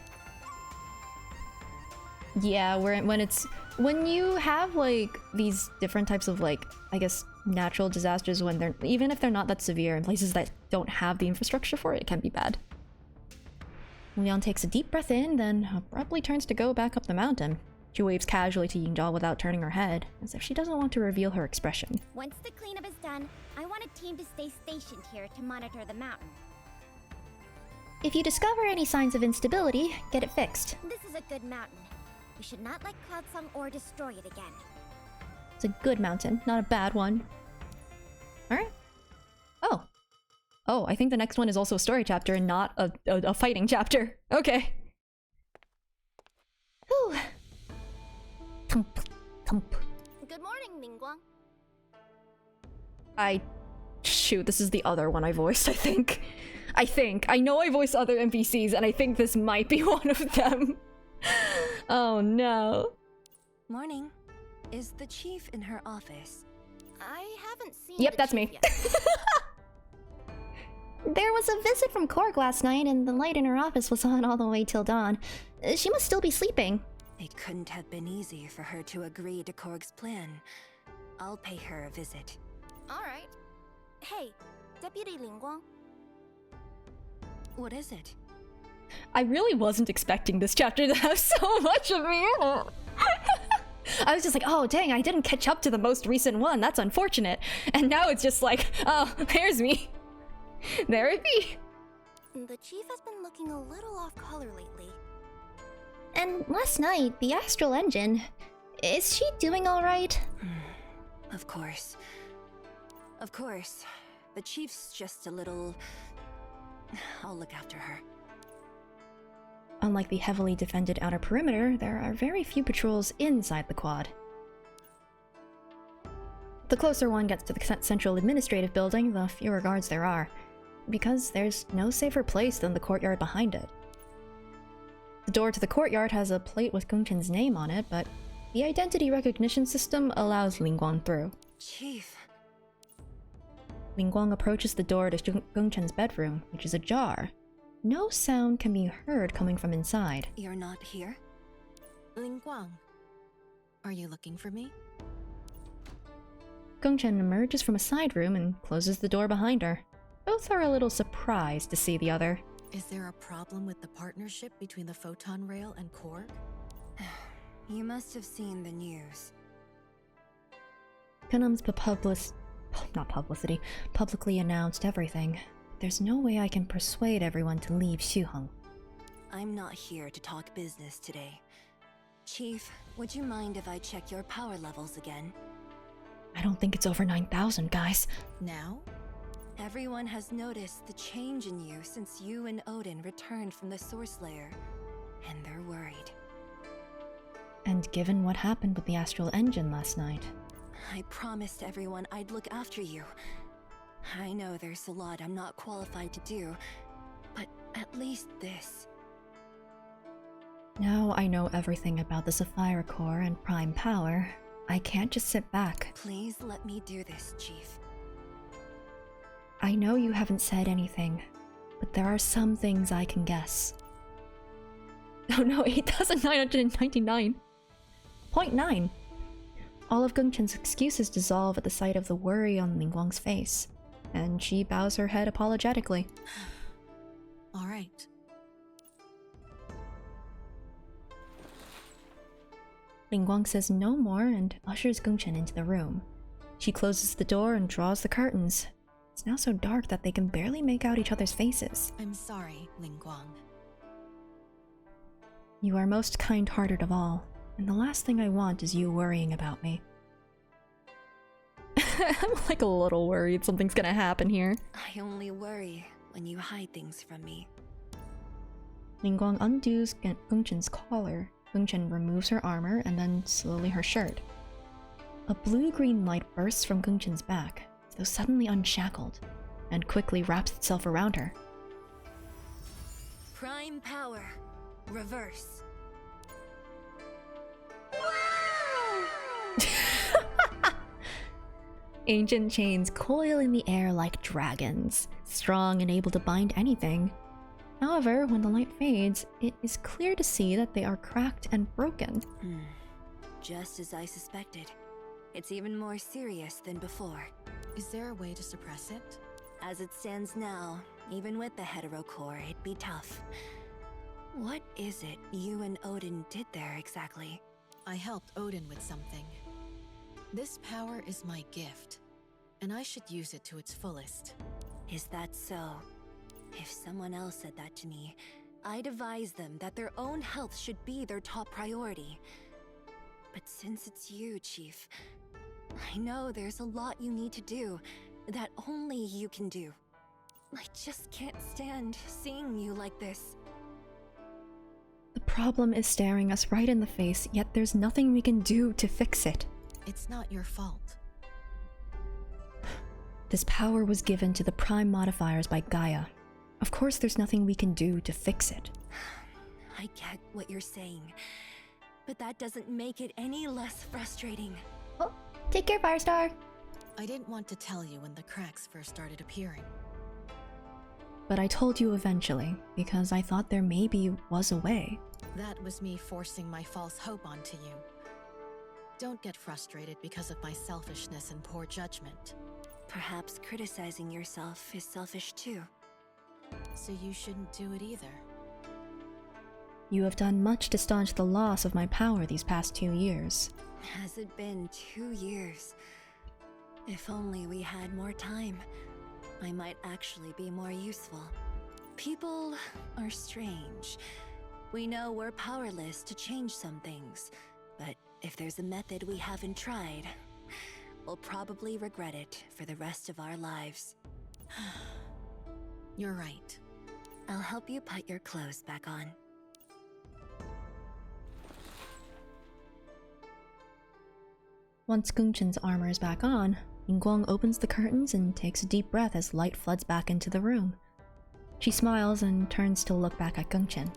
Yeah, when you have like these different types of, like, I guess natural disasters, when they're, even if they're not that severe, in places that don't have the infrastructure for it, it can be bad. Leon takes a deep breath in, then abruptly turns to go back up the mountain. She waves casually to Yingzhao without turning her head, as if she doesn't want to reveal her expression. Once the cleanup is done, I want a team to stay stationed here to monitor the mountain. If you discover any signs of instability, get it fixed. This is a good mountain. We should not let Cloudsong ore destroy it again. It's a good mountain, not a bad one. Alright. Oh. Oh, I think the next one is also a story chapter and not a fighting chapter. Okay. Whew. Thump, thump. Good morning, Ningguang. Shoot, this is the other one I voiced, I think. I know I voiced other NPCs, and I think this might be one of them. Oh no. Morning. Is the chief in her office? I haven't seen Yep, the that's chief me. yet. There was a visit from Korg last night, and the light in her office was on all the way till dawn. She must still be sleeping. It couldn't have been easy for her to agree to Korg's plan. I'll pay her a visit. All right. Hey, Deputy Ningguang. What is it? I really wasn't expecting this chapter to have so much of me in it. I was just like, oh dang, I didn't catch up to the most recent one. That's unfortunate. And now it's just like, oh, there's me. There it be. The chief has been looking a little off color lately. And last night, the astral engine... Is she doing alright? Of course. Of course. The chief's just a little... I'll look after her. Unlike the heavily defended outer perimeter, there are very few patrols inside the quad. The closer one gets to the central administrative building, the fewer guards there are, because there's no safer place than the courtyard behind it. The door to the courtyard has a plate with Gongchen's name on it, but the identity recognition system allows Lingguang through. Chief. Lingguang approaches the door to Gongchen's bedroom, which is ajar. No sound can be heard coming from inside. You're not here? Lingguang, are you looking for me? Gongchen emerges from a side room and closes the door behind her. Both are a little surprised to see the other. Is there a problem with the partnership between the photon rail and Korg? You must have seen the news. Penum's publicly announced everything. There's no way I can persuade everyone to leave Xuheng. I'm not here to talk business today. Chief, would you mind if I check your power levels again? I don't think it's over 9,000, guys. Now? Everyone has noticed the change in you since you and Odin returned from the Source Layer, and they're worried. And given what happened with the Astral Engine last night... I promised everyone I'd look after you. I know there's a lot I'm not qualified to do, but at least this. Now I know everything about the Sapphire Core and Prime Power. I can't just sit back. Please let me do this, Chief. I know you haven't said anything, but there are some things I can guess. Oh no, 8,999.9! All of Gongchen's excuses dissolve at the sight of the worry on Ningguang's face, and she bows her head apologetically. All right. Ningguang says no more and ushers Gongchen into the room. She closes the door and draws the curtains. It's now so dark that they can barely make out each other's faces. I'm sorry, Ningguang. You are most kind-hearted of all, and the last thing I want is you worrying about me. I'm like a little worried something's gonna happen here. I only worry when you hide things from me. Ningguang undoes Gongchen's collar. Gongchen removes her armor and then slowly her shirt. A blue-green light bursts from Gongchen's back, as though suddenly unshackled, and quickly wraps itself around her. Prime power. Reverse. Ancient chains coil in the air like dragons, strong and able to bind anything. However, when the light fades, it is clear to see that they are cracked and broken. Just as I suspected. It's even more serious than before. Is there a way to suppress it? As it stands now, even with the hetero core, it'd be tough. What is it you and Odin did there exactly? I helped Odin with something. This power is my gift, and I should use it to its fullest. Is that so? If someone else said that to me, I'd advise them that their own health should be their top priority. But since it's you, Chief, I know there's a lot you need to do that only you can do. I just can't stand seeing you like this. The problem is staring us right in the face, yet there's nothing we can do to fix it. It's not your fault. This power was given to the Prime modifiers by Gaia. Of course there's nothing we can do to fix it. I get what you're saying, but that doesn't make it any less frustrating. Oh, take care, Firestar! I didn't want to tell you when the cracks first started appearing. But I told you eventually, because I thought there maybe was a way. That was me forcing my false hope onto you. Don't get frustrated because of my selfishness and poor judgment. Perhaps criticizing yourself is selfish too. So you shouldn't do it either. You have done much to staunch the loss of my power these past 2 years. Has it been 2 years? If only we had more time, I might actually be more useful. People are strange. We know we're powerless to change some things, but if there's a method we haven't tried, we'll probably regret it for the rest of our lives. You're right. I'll help you put your clothes back on. Once Gongchen's armor is back on, Ningguang opens the curtains and takes a deep breath as light floods back into the room. She smiles and turns to look back at Gongchen.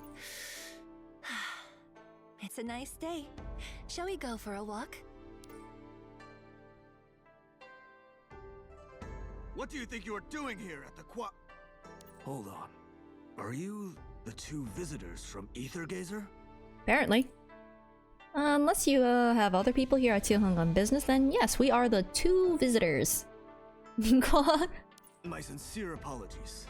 It's a nice day. Shall we go for a walk? What do you think you are doing here at the Hold on. Are you the two visitors from Aether Gazer? Apparently. Unless you have other people here at Seohung on business, then yes, we are the two visitors. My sincere apologies.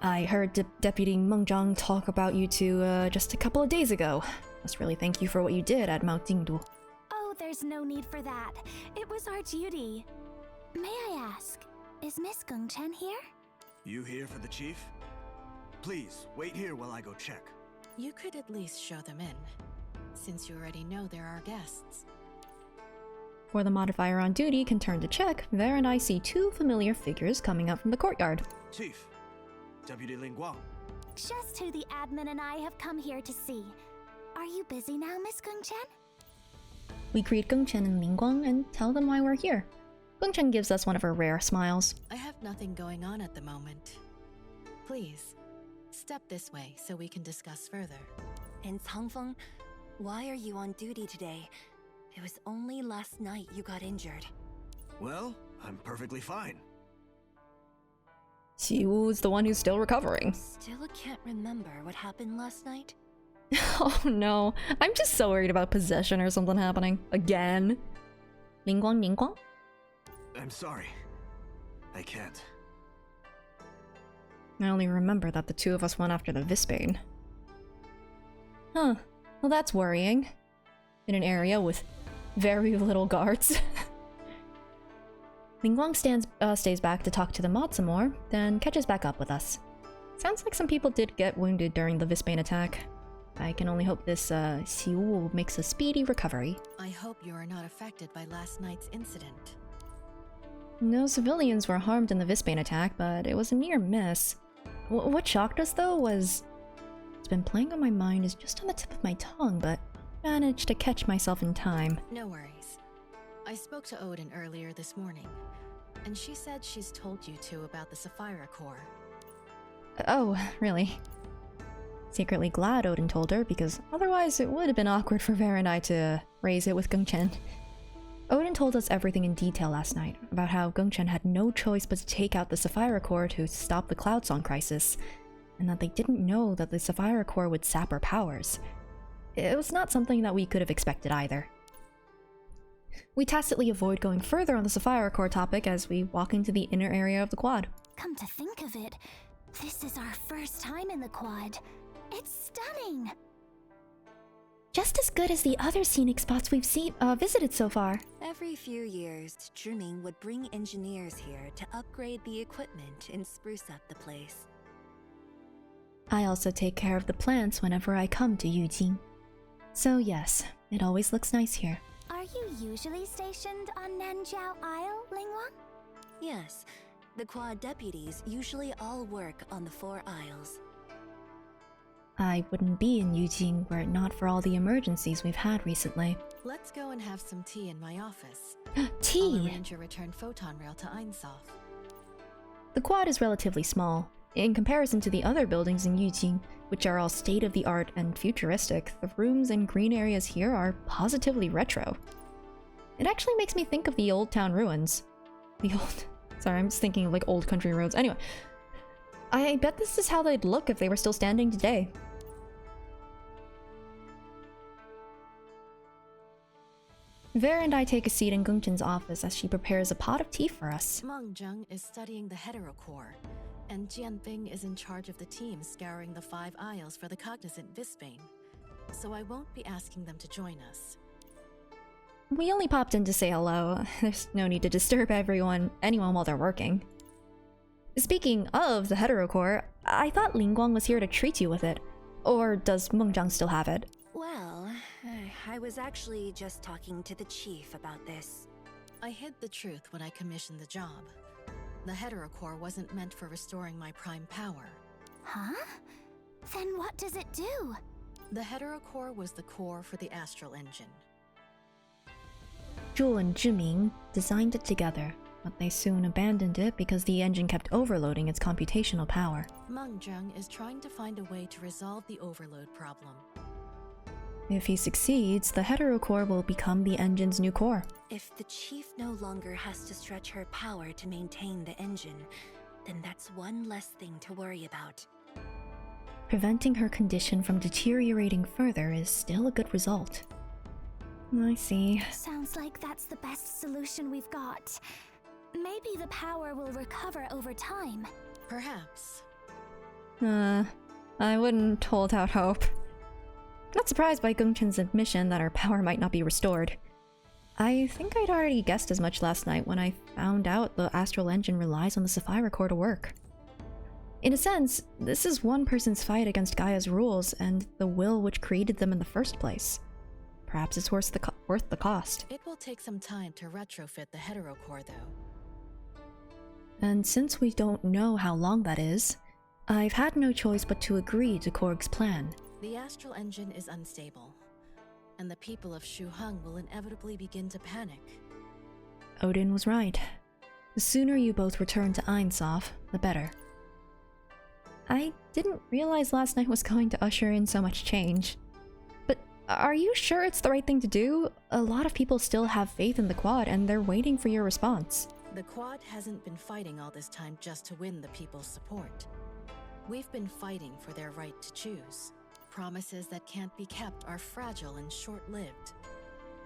I heard Deputy Mengzhang talk about you two just a couple of days ago. Must really thank you for what you did at Mount Jingdu. Oh, there's no need for that. It was our duty. May I ask, is Miss Gongchen here? You here for the chief? Please, wait here while I go check. You could at least show them in, since you already know there are guests. Before the modifier on duty can turn to check, Ver and I see two familiar figures coming up from the courtyard. Chief, Deputy Ling Guang. Just who the admin and I have come here to see. Are you busy now, Miss Gongchen? We greet Gongchen and Lingguang and tell them why we're here. Gongchen gives us one of her rare smiles. I have nothing going on at the moment. Please, step this way so we can discuss further. And Cangfeng, why are you on duty today? It was only last night you got injured. Well, I'm perfectly fine. Xiwu's the one who's still recovering. Still can't remember what happened last night? Oh no, I'm just so worried about possession or something happening. Again. Lingguang? I'm sorry. I can't. I only remember that the two of us went after the Visbane. Huh, well that's worrying. In an area with very little guards. Lingguang stays back to talk to the mod some more, then catches back up with us. Sounds like some people did get wounded during the Visbane attack. I can only hope this Xiwu makes a speedy recovery. I hope you are not affected by last night's incident. No civilians were harmed in the Visbane attack, but it was a near miss. What shocked us though was... It's been playing on my mind is just on the tip of my tongue, but managed to catch myself in time. No worries. I spoke to Odin earlier this morning, and she said she's told you two about the Sapphire Core. Oh, really? Secretly glad Odin told her, because otherwise it would have been awkward for Ver and I to raise it with Gongchen. Odin told us everything in detail last night, about how Gongchen had no choice but to take out the Sapphire Core to stop the Cloud Song crisis, and that they didn't know that the Sapphire Core would sap her powers. It was not something that we could have expected either. We tacitly avoid going further on the Sapphire Core topic as we walk into the inner area of the quad. Come to think of it, this is our first time in the quad. It's stunning! Just as good as the other scenic spots we've visited so far. Every few years, Zhiming would bring engineers here to upgrade the equipment and spruce up the place. I also take care of the plants whenever I come to Yujing. So yes, it always looks nice here. Are you usually stationed on Nanjiao Isle, Lingguang? Yes, the quad deputies usually all work on the 4 isles. I wouldn't be in Yujing were it not for all the emergencies we've had recently. Let's go and have some tea in my office. Tea? I'll arrange a return photon rail to Einsof. The quad is relatively small. In comparison to the other buildings in Yujing, which are all state-of-the-art and futuristic, the rooms and green areas here are positively retro. It actually makes me think of the Old Town ruins. Sorry, I'm just thinking of like old country roads. Anyway, I bet this is how they'd look if they were still standing today. Ver and I take a seat in Gongchen's office as she prepares a pot of tea for us. Mengzhang is studying the heterocore, and Jianbing is in charge of the team scouring the 5 isles for the cognizant Visbane, so I won't be asking them to join us. We only popped in to say hello. There's no need to disturb anyone while they're working. Speaking of the heterocore, I thought Lingguang was here to treat you with it. Or does Mengzhang still have it? Well, I was actually just talking to the chief about this. I hid the truth when I commissioned the job. The heterocore wasn't meant for restoring my prime power. Huh? Then what does it do? The heterocore was the core for the astral engine. Zhu and Zhiming designed it together, but they soon abandoned it because the engine kept overloading its computational power. Mengzhang is trying to find a way to resolve the overload problem. If he succeeds, the heterocore will become the engine's new core. If the chief no longer has to stretch her power to maintain the engine, then that's one less thing to worry about. preventing her condition from deteriorating further is still a good result. I see. Sounds like that's the best solution we've got. Maybe the power will recover over time. Perhaps. I wouldn't hold out hope. Not surprised by Gongchen's admission that her power might not be restored. I think I'd already guessed as much last night when I found out the astral engine relies on the Sapphire Core to work. In a sense, this is one person's fight against Gaia's rules and the will which created them in the first place. Perhaps it's worth the cost. It will take some time to retrofit the heterocore, though. And since we don't know how long that is, I've had no choice but to agree to Korg's plan. The astral engine is unstable, and the people of Shuheng will inevitably begin to panic. Odin was right. The sooner you both return to Einsof, the better. I didn't realize last night was going to usher in so much change. But are you sure it's the right thing to do? A lot of people still have faith in the Quad, and they're waiting for your response. The Quad hasn't been fighting all this time just to win the people's support. We've been fighting for their right to choose. Promises that can't be kept are fragile and short-lived.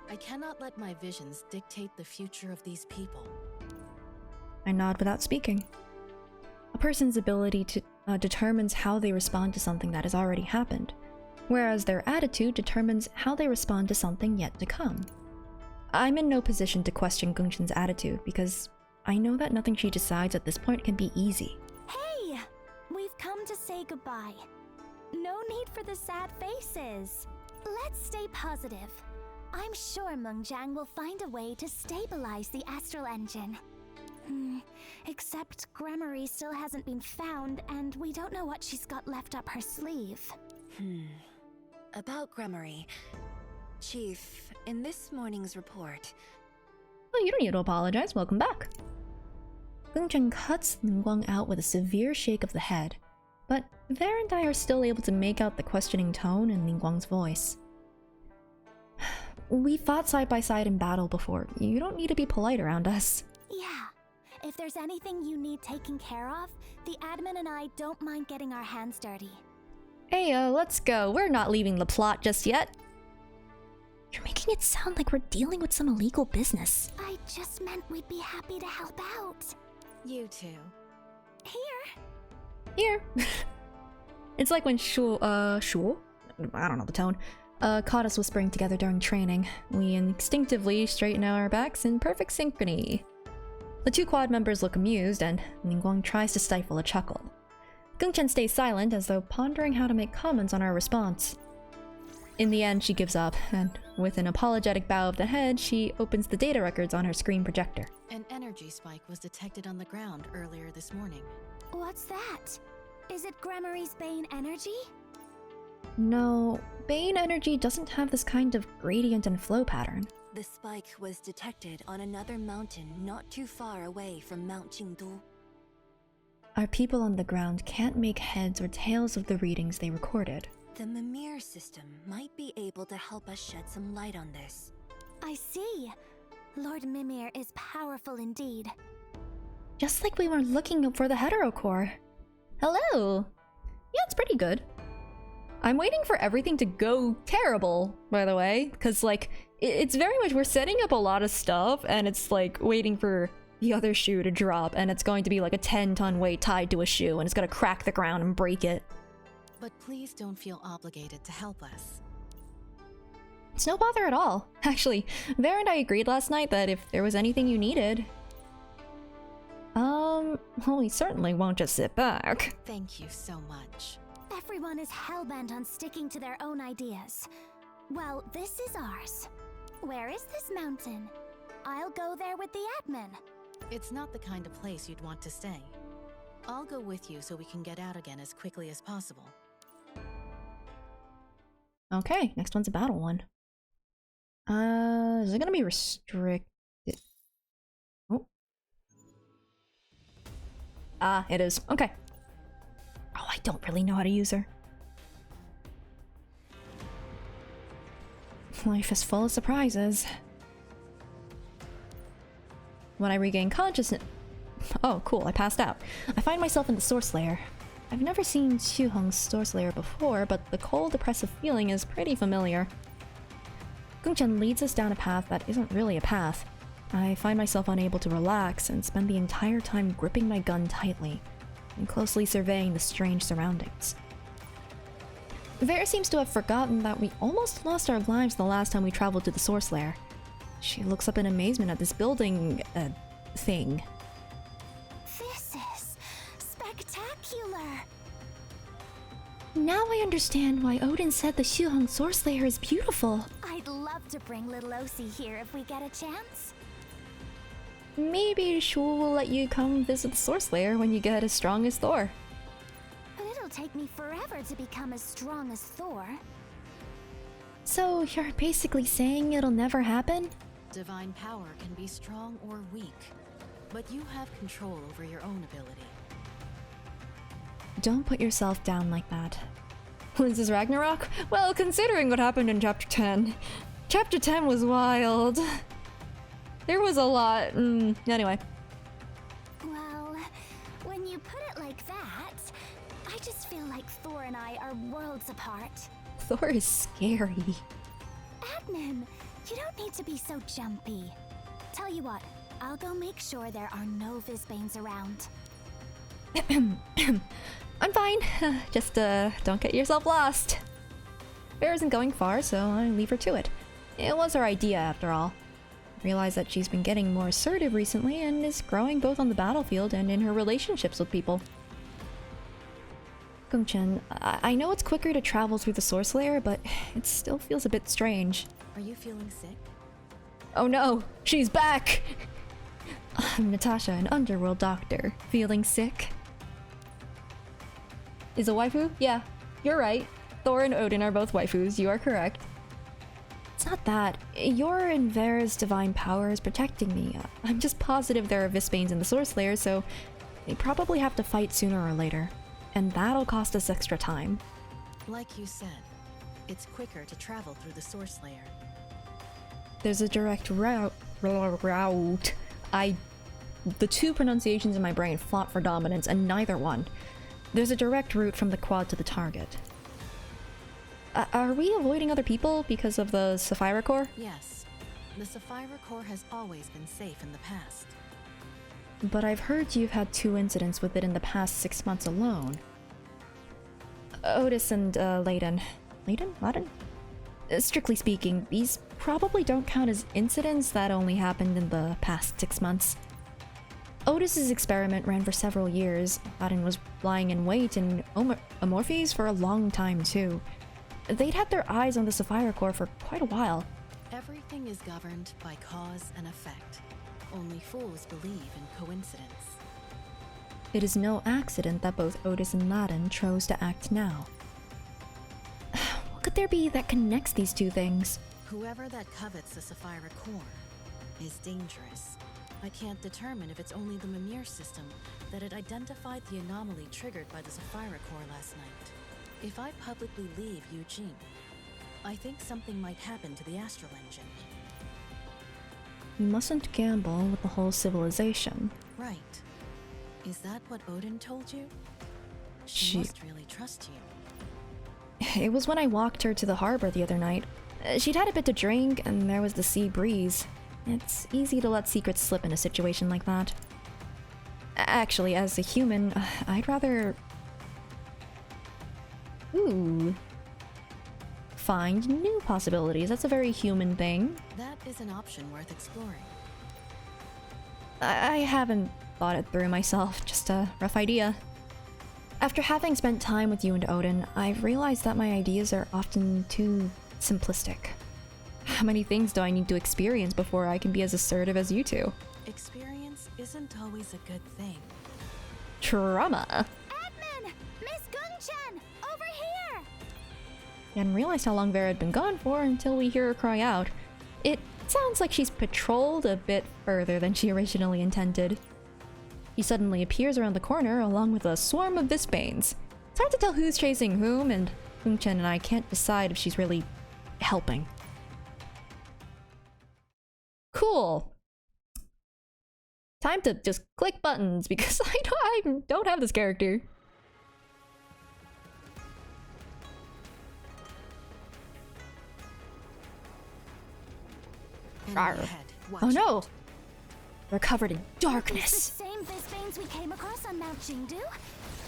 I cannot let my visions dictate the future of these people. I nod without speaking. A person's ability to determines how they respond to something that has already happened, whereas their attitude determines how they respond to something yet to come. I'm in no position to question Gongchen's attitude because I know that nothing she decides at this point can be easy. Hey! We've come to say goodbye. No need for the sad faces. Let's stay positive. I'm sure Mengjiang will find a way to stabilize the astral engine. Except Gremory still hasn't been found, and we don't know what she's got left up her sleeve. About Gremory. Chief, in this morning's report... Oh, you don't need to apologize. Welcome back. Gongchen cuts Ningguang out with a severe shake of the head, but Ver and I are still able to make out the questioning tone in Ningguang's voice. We fought side by side in battle before. You don't need to be polite around us. Yeah. If there's anything you need taken care of, the admin and I don't mind getting our hands dirty. Hey, let's go. We're not leaving the plot just yet. You're making it sound like we're dealing with some illegal business. I just meant we'd be happy to help out. You too. Here. It's like when Shuo, I don't know the tone, caught us whispering together during training. We instinctively straighten our backs in perfect synchrony. The two Quad members look amused, and Ningguang tries to stifle a chuckle. Gongchen stays silent, as though pondering how to make comments on our response. In the end, she gives up, and with an apologetic bow of the head, she opens the data records on her screen projector. An energy spike was detected on the ground earlier this morning. What's that? Is it Gremory's Bane energy? No, Bane energy doesn't have this kind of gradient and flow pattern. The spike was detected on another mountain not too far away from Mount Jingdu. Our people on the ground can't make heads or tails of the readings they recorded. The Mimir system might be able to help us shed some light on this. I see. Lord Mimir is powerful indeed. Just like we were looking for the heterocore. Hello! Yeah, it's pretty good. I'm waiting for everything to go terrible, by the way, because, like, it's very much, we're setting up a lot of stuff, and it's, like, waiting for the other shoe to drop, and it's going to be, like, a 10-ton weight tied to a shoe, and it's gonna crack the ground and break it. But please don't feel obligated to help us. It's no bother at all. Actually, Ver and I agreed last night that if there was anything you needed... well, we certainly won't just sit back. Thank you so much. Everyone is hellbent on sticking to their own ideas. Well, this is ours. Where is this mountain? I'll go there with the admin. It's not the kind of place you'd want to stay. I'll go with you so we can get out again as quickly as possible. Okay, next one's a battle one. Is it gonna be restricted? Oh. Ah, it is. Okay. Oh, I don't really know how to use her. Life is full of surprises. When I regain consciousness... Oh, cool, I passed out. I find myself in the source layer. I've never seen Shuhong's Source Lair before, but the cold, oppressive feeling is pretty familiar. Gongchen leads us down a path that isn't really a path. I find myself unable to relax and spend the entire time gripping my gun tightly and closely surveying the strange surroundings. Vera seems to have forgotten that we almost lost our lives the last time we traveled to the Source Lair. She looks up in amazement at this building, thing. This is spectacular! Now I understand why Odin said the Shuhong Source Lair is beautiful. I'd love to bring little Osi here if we get a chance. Maybe Shu will let you come visit the Source Lair when you get as strong as Thor. But it'll take me forever to become as strong as Thor. So you're basically saying it'll never happen? Divine power can be strong or weak, but you have control over your own ability. Don't put yourself down like that. Was this Ragnarok? Well, considering what happened in Chapter 10. Chapter 10 was wild. There was a lot. Anyway. Well, when you put it like that, I just feel like Thor and I are worlds apart. Thor is scary. Admin, you don't need to be so jumpy. Tell you what, I'll go make sure there are no Visbanes around. I'm fine. Just don't get yourself lost. Bear isn't going far, so I leave her to it. It was her idea, after all. I realize that she's been getting more assertive recently and is growing both on the battlefield and in her relationships with people. Gongchen, I know it's quicker to travel through the Source Lair, but it still feels a bit strange. Are you feeling sick? Oh no, she's back! I'm Natasha, an underworld doctor. Feeling sick? Is a waifu? Yeah, you're right. Thor and Odin are both waifus, you are correct. It's not that. Your and Vera's divine power is protecting me. I'm just positive there are Visbanes in the Source Lair, so they probably have to fight sooner or later. And that'll cost us extra time. Like you said, it's quicker to travel through the Source Lair. There's a direct route. The two pronunciations in my brain fought for dominance, and neither won. There's a direct route from the quad to the target. Are we avoiding other people because of the Sapphire Core? Yes. The Sapphire Core has always been safe in the past. But I've heard you've had 2 incidents with it in the past 6 months alone. Otis and, Layden. Layden? Strictly speaking, these probably don't count as incidents that only happened in the past 6 months. Otis's experiment ran for several years. Layden was lying in wait in Amorphes for a long time, too. They'd had their eyes on the Sapphire Core for quite a while. Everything is governed by cause and effect. Only fools believe in coincidence. It is no accident that both Otis and Layden chose to act now. What could there be that connects these two things? Whoever that covets the Sapphire Core is dangerous. I can't determine if it's only the Mimir system that had identified the anomaly triggered by the Sapphire Core last night. If I publicly leave Eugene, I think something might happen to the Astral Engine. You mustn't gamble with the whole civilization. Right. Is that what Odin told you? She must really trust you. It was when I walked her to the harbor the other night. She'd had a bit to drink, and there was the sea breeze. It's easy to let secrets slip in a situation like that. Actually, as a human, I'd rather... find new possibilities. That's a very human thing. That is an option worth exploring. I haven't thought it through myself, just a rough idea. After having spent time with you and Odin, I've realized that my ideas are often too simplistic. How many things do I need to experience before I can be as assertive as you two? Experience isn't always a good thing. Trauma! Admin! Miss Gungchen! Over here! I hadn't realized how long Vera had been gone for until we hear her cry out. It sounds like she's patrolled a bit further than she originally intended. He suddenly appears around the corner along with a swarm of Visbanes. It's hard to tell who's chasing whom, and Gongchen and I can't decide if she's really helping. Cool. Time to just click buttons because I don't have this character. Enemy ahead. Watch Oh no! out. They're covered in It's the darkness. same Visbanes we came across on Mount Jingdu?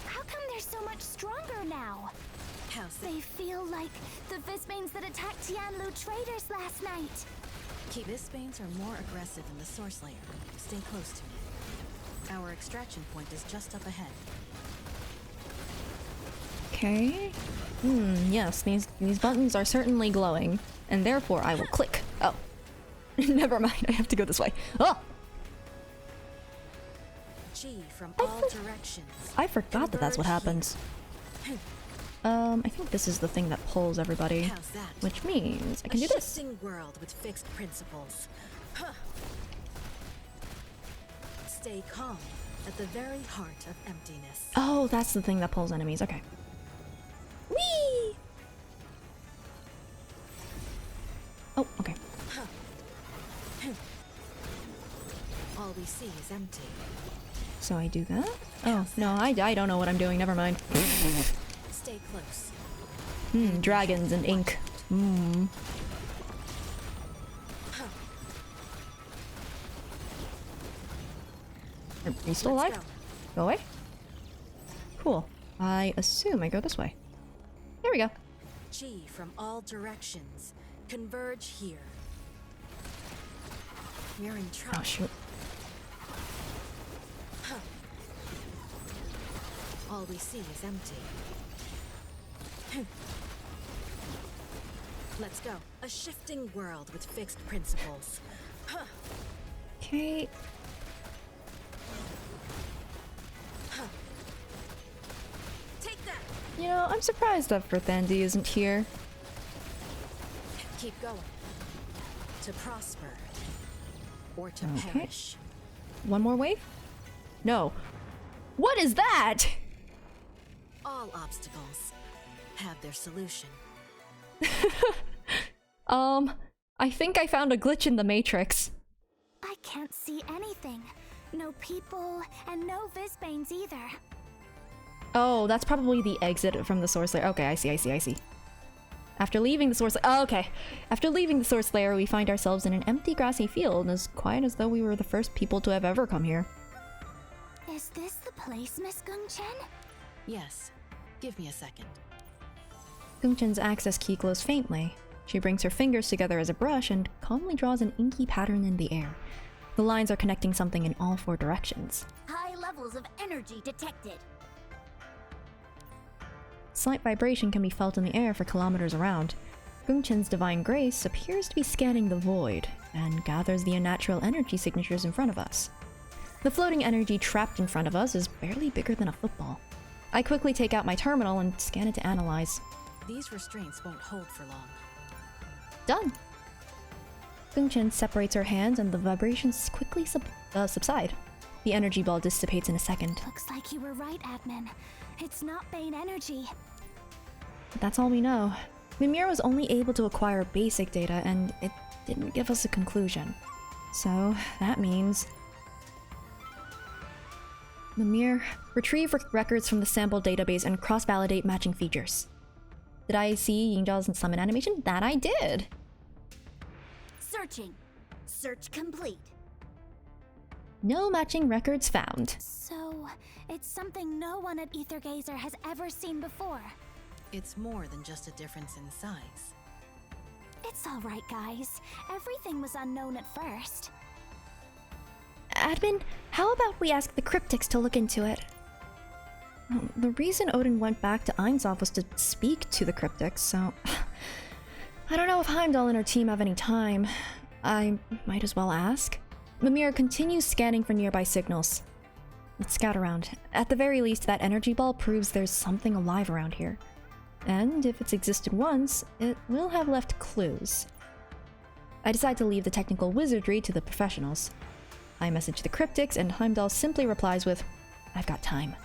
How come they're so much stronger now? How's that? They feel like the Visbanes that attacked Tianlu traders last night. Visbanes are more aggressive in the Source Layer. Stay close to me. Our extraction point is just up ahead. Okay. Yes, these buttons are certainly glowing, and therefore I will click. Oh. Never mind, I have to go this way. Oh! G from all directions. I forgot that that's what happens. I think this is the thing that pulls everybody. How's that? Which means I can do this. A shifting world with fixed principles. Huh. Stay calm at the very heart of emptiness. Oh, that's the thing that pulls enemies. Okay. Whee! Oh, okay. All we see is empty. So I do that? Oh, no, I don't know what I'm doing. Never mind. Stay close. Dragons and ink. Are you still alive? Go away. Cool. I assume I go this way. There we go. G from all directions. Converge here. We're in trouble. Oh, shoot. All we see is empty. Let's go. A shifting world with fixed principles. Okay. Take that. You know, I'm surprised that Verthandi isn't here. Keep going. To prosper. Or to Okay. perish. One more wave? No. What is that? All obstacles have their solution. I think I found a glitch in the Matrix. I can't see anything. No people, and no Visbanes either. Oh, that's probably the exit from the Source Layer. Okay, I see. After leaving the Source Layer... Oh, okay. After leaving the Source Layer, we find ourselves in an empty grassy field, as quiet as though we were the first people to have ever come here. Is this the place, Miss Gungchen? Yes. Give me a second. Gungchen's access key glows faintly. She brings her fingers together as a brush and calmly draws an inky pattern in the air. The lines are connecting something in all four directions. High levels of energy detected. Slight vibration can be felt in the air for kilometers around. Gungchen's divine grace appears to be scanning the void, and gathers the unnatural energy signatures in front of us. The floating energy trapped in front of us is barely bigger than a football. I quickly take out my terminal and scan it to analyze. These restraints won't hold for long. Done! Gungchen separates her hands and the vibrations quickly subside. The energy ball dissipates in a second. Looks like you were right, Admin. It's not Bane energy. That's all we know. Mimir was only able to acquire basic data, and it didn't give us a conclusion. So, that means... Mimir, retrieve records from the sample database and cross-validate matching features. Did I see Yingzhao's summon animation? That I did! Searching. Search complete. No matching records found. So, it's something no one at Aether Gazer has ever seen before. It's more than just a difference in size. It's alright, guys. Everything was unknown at first. Admin, how about we ask the cryptics to look into it? The reason Odin went back to Yingzhao was to speak to the cryptics, so... I don't know if Heimdall and her team have any time. I might as well ask. Mimir continues scanning for nearby signals. Let's scout around. At the very least, that energy ball proves there's something alive around here. And if it's existed once, it will have left clues. I decide to leave the technical wizardry to the professionals. I message the cryptics, and Heimdall simply replies with, "I've got time,"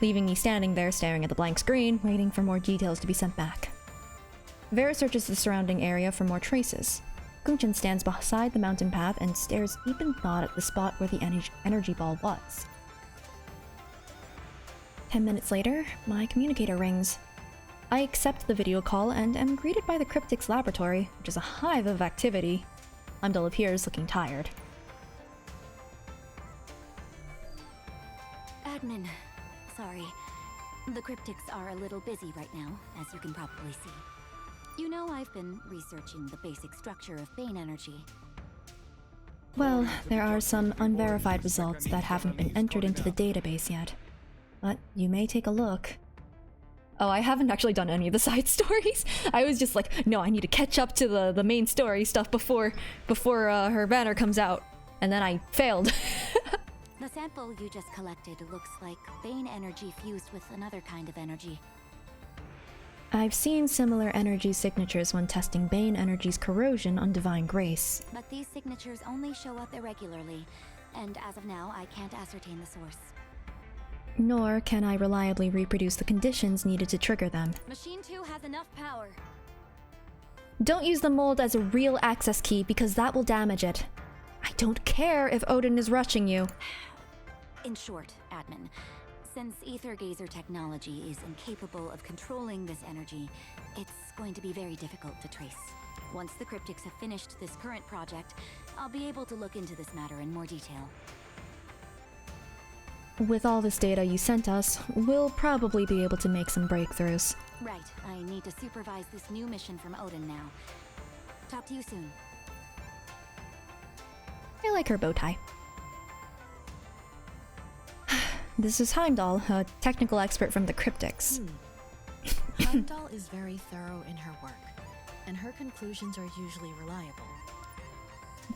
leaving me standing there staring at the blank screen, waiting for more details to be sent back. Vera searches the surrounding area for more traces. Gungchen stands beside the mountain path and stares deep in thought at the spot where the energy ball was. 10 minutes later, my communicator rings. I accept the video call and am greeted by the cryptics laboratory, which is a hive of activity. Heimdall appears looking tired. Admin, sorry. The cryptics are a little busy right now, as you can probably see. You know, I've been researching the basic structure of Bane energy. Well, there are some unverified results that haven't been entered into the database yet. But you may take a look. Oh, I haven't actually done any of the side stories. I was just like, no, I need to catch up to the main story stuff before her banner comes out. And then I failed. The sample you just collected looks like Bane energy fused with another kind of energy. I've seen similar energy signatures when testing Bane energy's corrosion on Divine Grace. But these signatures only show up irregularly, and as of now, I can't ascertain the source. Nor can I reliably reproduce the conditions needed to trigger them. Machine 2 has enough power. Don't use the mold as a real access key because that will damage it. I don't care if Odin is rushing you. In short, Admin, since Aether Gazer technology is incapable of controlling this energy, it's going to be very difficult to trace. Once the cryptics have finished this current project, I'll be able to look into this matter in more detail. With all this data you sent us, we'll probably be able to make some breakthroughs. Right, I need to supervise this new mission from Odin now. Talk to you soon. I like her bow tie. This is Heimdall, a technical expert from the cryptics. Heimdall is very thorough in her work, and her conclusions are usually reliable.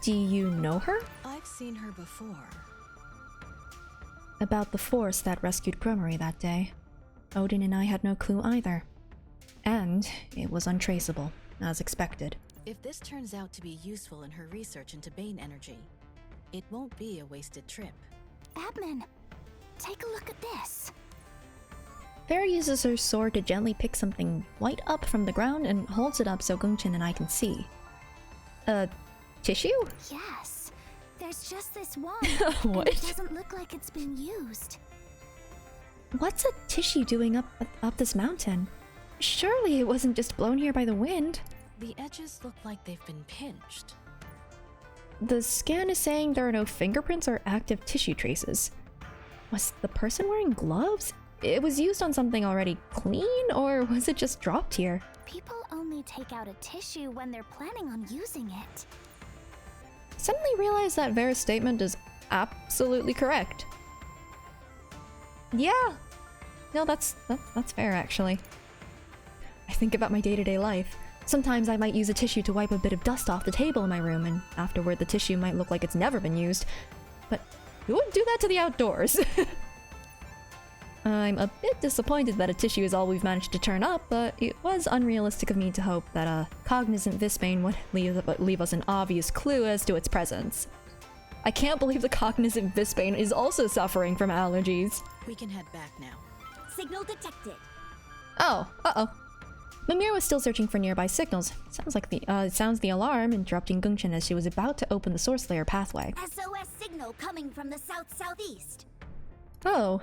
Do you know her? I've seen her before. About the force that rescued Grummery that day. Odin and I had no clue either. And it was untraceable, as expected. If this turns out to be useful in her research into Bane energy, it won't be a wasted trip. Admin, take a look at this. Vera uses her sword to gently pick something white up from the ground and holds it up so Gongchen and I can see. Tissue? Yes. There's just this one. What? And it doesn't look like it's been used. What's a tissue doing up this mountain? Surely it wasn't just blown here by the wind. The edges look like they've been pinched. The scan is saying there are no fingerprints or active tissue traces. Was the person wearing gloves? It was used on something already clean, or was it just dropped here? People only take out a tissue when they're planning on using it. Suddenly realized that Vera's statement is absolutely correct. Yeah. No, that's fair, actually. I think about my day-to-day life. Sometimes I might use a tissue to wipe a bit of dust off the table in my room, and afterward the tissue might look like it's never been used. But who would do that to the outdoors? I'm a bit disappointed that a tissue is all we've managed to turn up, but it was unrealistic of me to hope that a cognizant Visbane would leave us an obvious clue as to its presence. I can't believe the cognizant Visbane is also suffering from allergies. We can head back now. Signal detected. Oh, uh-oh. Mimir was still searching for nearby signals. It sounds the alarm interrupting Gongchen as she was about to open the source layer pathway. SOS signal coming from the south-southeast. Oh.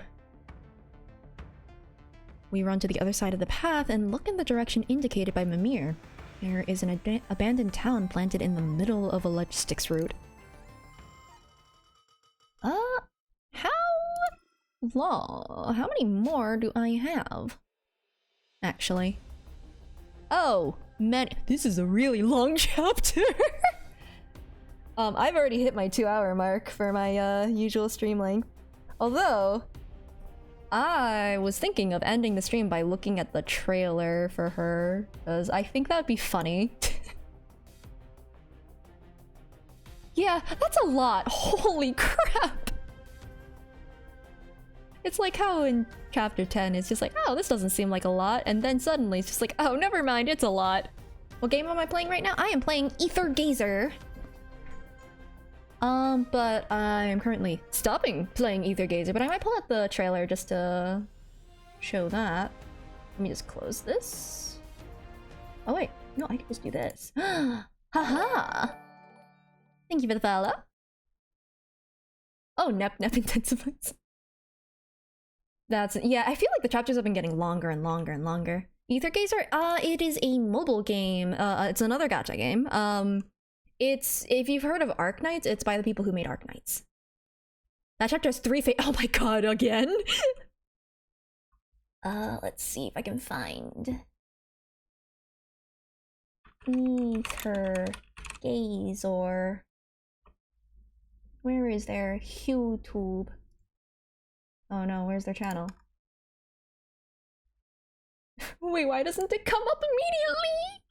We run to the other side of the path and look in the direction indicated by Mimir. There is an abandoned town planted in the middle of a logistics route. How many more do I have? Actually. Oh, man, this is a really long chapter. I've already hit my 2-hour mark for my usual stream length. Although, I was thinking of ending the stream by looking at the trailer for her, because I think that would be funny. Yeah, that's a lot. Holy crap. It's like how in chapter 10 it's just like, oh, this doesn't seem like a lot, and then suddenly it's just like, oh, never mind, it's a lot. What game am I playing right now? I am playing Aether Gazer. But I'm currently stopping playing Aether Gazer, but I might pull out the trailer just to show that. Let me just close this. Oh wait, no, I can just do this. Haha! Thank you for the follow. Oh, Nep intensifies. Yeah, I feel like the chapters have been getting longer and longer and longer. Aether Gazer, it is a mobile game. It's another gacha game. It's, if you've heard of Arknights, it's by the people who made Arknights. That chapter has 3 oh my god, again? Let's see if I can find Aether Gazer. Where is their YouTube? Oh no, where's their channel? Wait, why doesn't it come up immediately?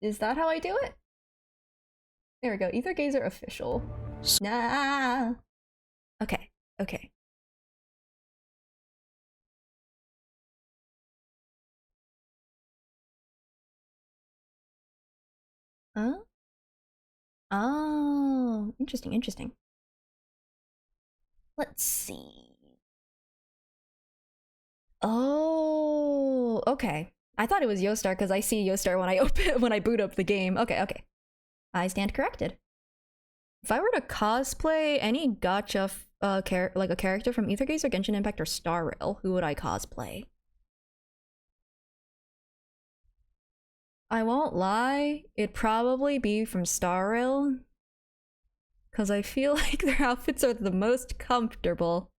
Is that how I do it? There we go, Aether Gazer official. Nah. Okay, okay. Huh? Oh, interesting, interesting. Let's see. Oh, okay. I thought it was Yostar because I see Yostar when I when I boot up the game. Okay, okay. I stand corrected. If I were to cosplay any gacha like a character from Aether Gazer, Genshin Impact, or Star Rail, who would I cosplay? I won't lie, it'd probably be from Star Rail, because I feel like their outfits are the most comfortable.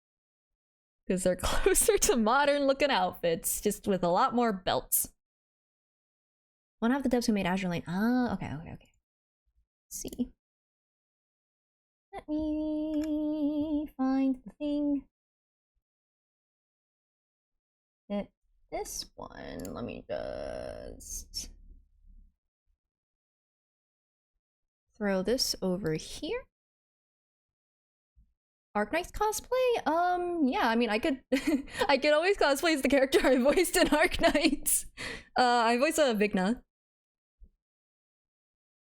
Because they're closer to modern looking outfits, just with a lot more belts. One of the devs who made Azure Lane. Ah, okay, okay, okay. Let's see. Let me find the thing. This one, let me just throw this over here. Arknights cosplay? Yeah, I mean, I could I could always cosplay as the character I voiced in Arknights. I voice a Vigna.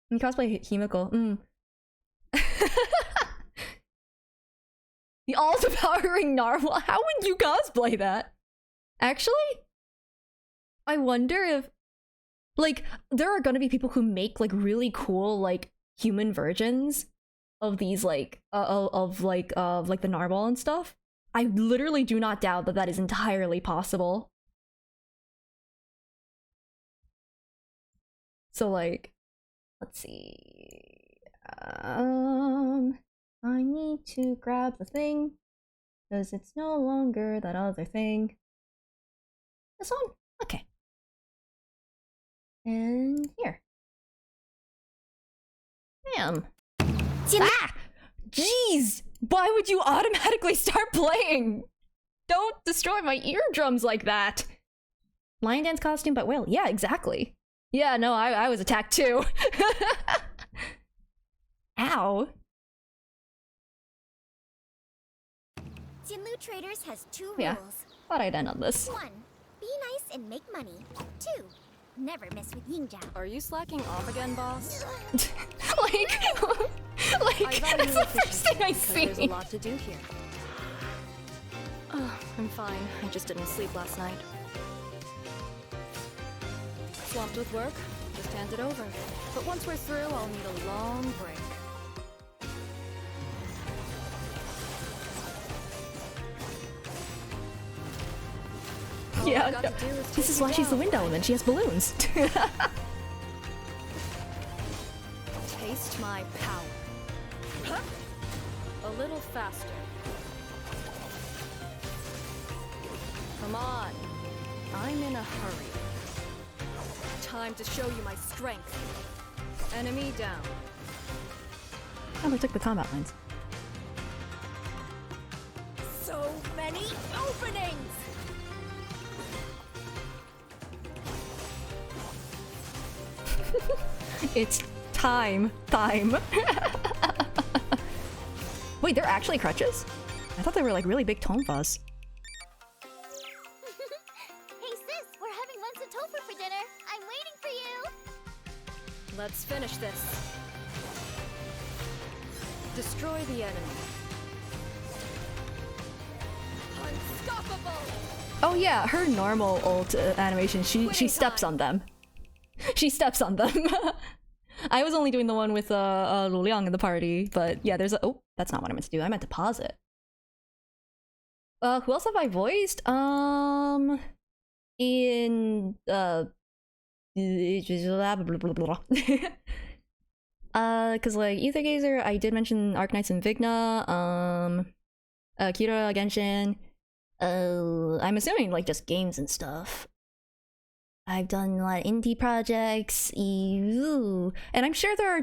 And cosplay Himiko. The all-devouring narwhal. How would you cosplay that? Actually, I wonder if, like, there are gonna be people who make like really cool like human versions of these like of the narwhal and stuff. I literally do not doubt that that is entirely possible. So like, let's see. I need to grab the thing because it's no longer that other thing. This one? Okay. And here. Bam. Ah! Jeez! Why would you automatically start playing? Don't destroy my eardrums like that! Lion dance costume, but well, yeah, exactly. Yeah, no, I was attacked too. Ow. Jinlu Traders has 2 Yeah, rules. thought I'd end on this. 1. Be nice and make money. 2. Never mess with Yingzhao. Are you slacking off again, boss? like, that's the first thing I see. There's a lot to do here. Oh, I'm fine. I just didn't sleep last night. Swamped with work? Just hand it over. But once we're through, I'll need a long break. Yeah, no. This is why she's the wind element. She has balloons. Taste my power. Huh? A little faster. Come on. I'm in a hurry. Time to show you my strength. Enemy down. Oh, they took the combat lines. So many openings! It's time. Wait, they're actually crutches? I thought they were like really big tonfas. Hey sis, we're having lunch and tofu for dinner. I'm waiting for you. Let's finish this. Destroy the enemy. Unstoppable! Oh yeah, her normal ult animation, she steps on them. She steps on them. I was only doing the one with Liang in the party, but yeah, there's a— oh, that's not what I meant to do. I meant to pause it. Who else have I voiced? in cause like Aether Gazer, I did mention Arknights and Vigna, Kira Genshin. I'm assuming like just games and stuff. I've done a lot of indie projects, and I'm sure there are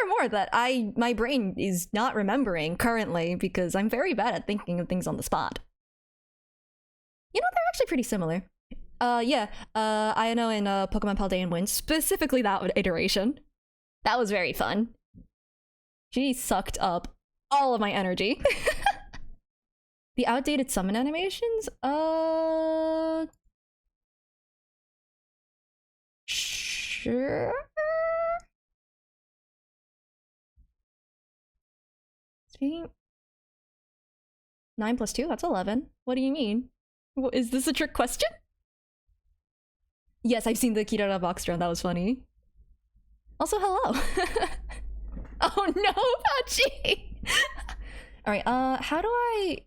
more that my brain is not remembering currently because I'm very bad at thinking of things on the spot. You know, they're actually pretty similar. Yeah, I know in Pokemon Paldean Wind, specifically that iteration. That was very fun. She sucked up all of my energy. The outdated summon animations? Sure. Speaking 9 plus 2, that's 11. What do you mean? Is this a trick question? Yes, I've seen the Kirara box drone, that was funny. Also, hello. Oh no, Pachi! Alright, how do I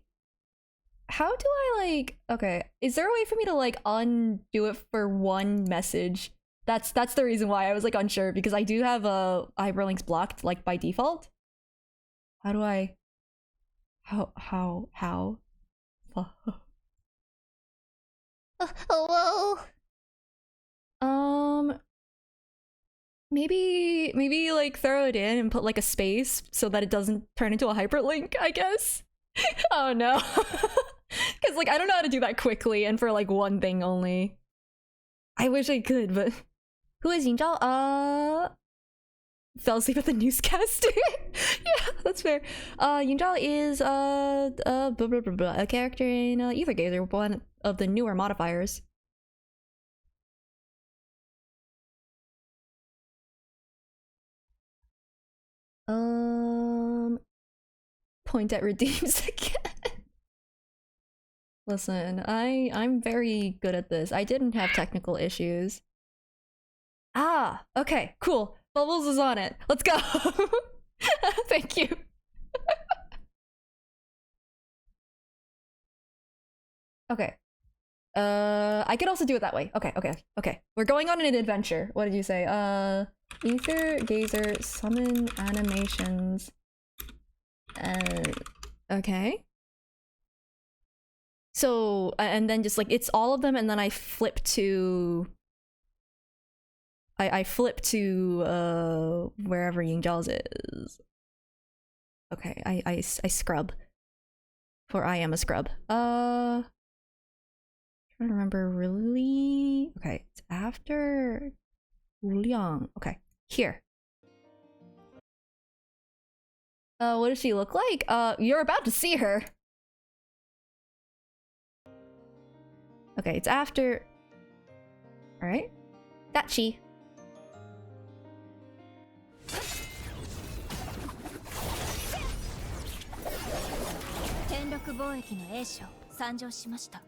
like, okay, is there a way for me to like undo it for one message? That's the reason why I was like unsure, because I do have hyperlinks blocked like by default. How do I how hello? Maybe like throw it in and put like a space so that it doesn't turn into a hyperlink, I guess. Oh no. Cause like I don't know how to do that quickly and for like one thing only. I wish I could, but who is Yingzhao? Fell asleep at the newscast. Yeah, that's fair. Yingzhao is a character in Aether Gazer, one of the newer modifiers. Point at redeems again. Listen, I'm very good at this. I didn't have technical issues. Ah, okay, cool. Bubbles is on it. Let's go. Thank you. Okay. I could also do it that way. Okay. We're going on an adventure. What did you say? Aether Gazer summon animations. Okay. So, and then just like, it's all of them, and then I flip to... I flip to, wherever Yingzhao's is. Okay, I scrub. For I am a scrub. Trying to remember really... Okay, it's after... Liang. Okay, here. What does she look like? You're about to see her. Okay, it's after... Alright. Dachi.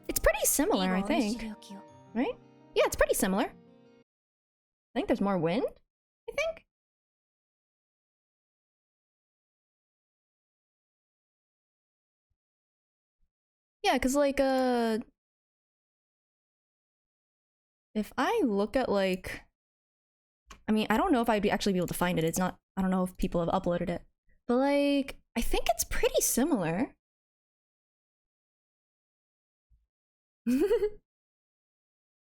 It's pretty similar, I think. Right? Yeah, it's pretty similar. I think there's more wind, I think? Yeah, because like, if I look at like... I mean, I don't know if I'd actually be able to find it. It's not... I don't know if people have uploaded it. But like, I think it's pretty similar.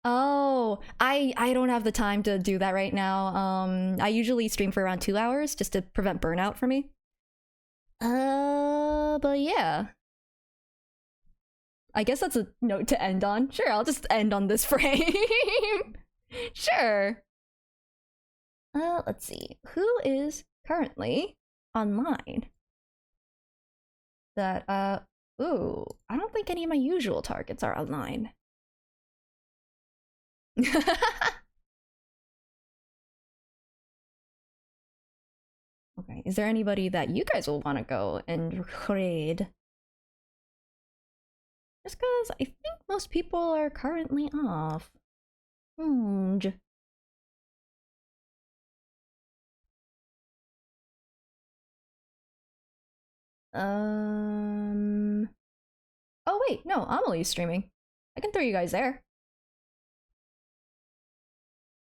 Oh, I don't have the time to do that right now. I usually stream for around 2 hours just to prevent burnout for me. But yeah. I guess that's a note to end on. Sure, I'll just end on this frame. Sure. Let's see. Who is currently online? That, ooh, I don't think any of my usual targets are online. Okay, is there anybody that you guys will want to go and raid? Just because I think most people are currently off. Oh wait, no, Amelie's streaming. I can throw you guys there.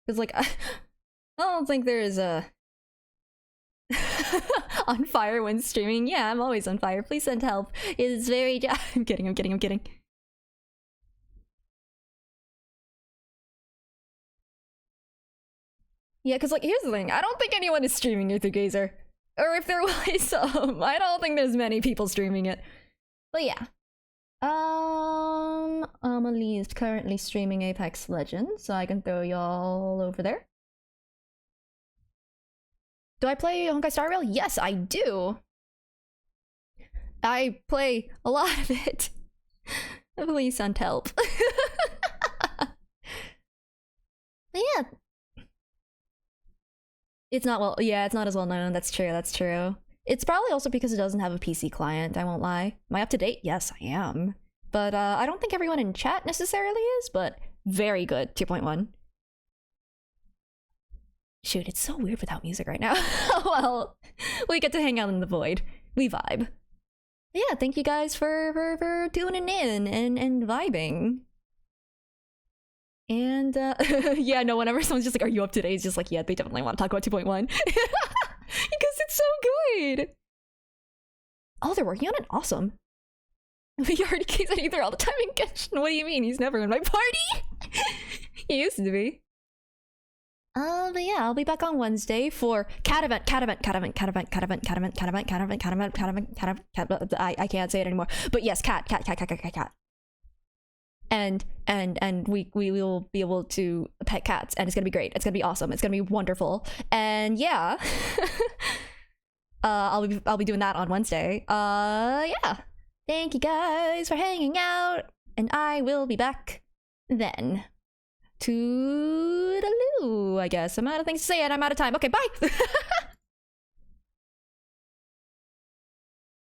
Because, like, I don't think there is a... on fire when streaming. Yeah, I'm always on fire. Please send help. It's very... I'm kidding, I'm kidding, I'm kidding. Yeah, because, like, here's the thing. I don't think anyone is streaming Aether Gazer. Or if there was, I don't think there's many people streaming it. But yeah. Amelie is currently streaming Apex Legends, so I can throw y'all over there. Do I play Honkai Star Rail? Yes, I do. I play a lot of it. Please send help. Yeah. It's not well, yeah, it's not as well known. That's true, that's true. It's probably also because it doesn't have a PC client, I won't lie. Am I up to date? Yes, I am. But I don't think everyone in chat necessarily is, but very good, 2.1. Shoot, it's so weird without music right now. Well, we get to hang out in the void. We vibe. Yeah, thank you guys for tuning in and vibing. And yeah, no, whenever someone's just like, are you up to date? It's just like, yeah, they definitely want to talk about 2.1. Because it's so good. Oh, they're working on it? Awesome. We already keep on Ether all the time in Genshin. What do you mean? He's never in my party? He used to be. But yeah, I'll be back on Wednesday for cat event. I can't say it anymore. But yes, cat. And we will be able to pet cats, and it's gonna be great. It's gonna be awesome. It's gonna be wonderful. And yeah. I'll be doing that on Wednesday. Yeah. Thank you guys for hanging out, and I will be back then. Toodaloo, I guess. I'm out of things to say and I'm out of time. Okay, bye!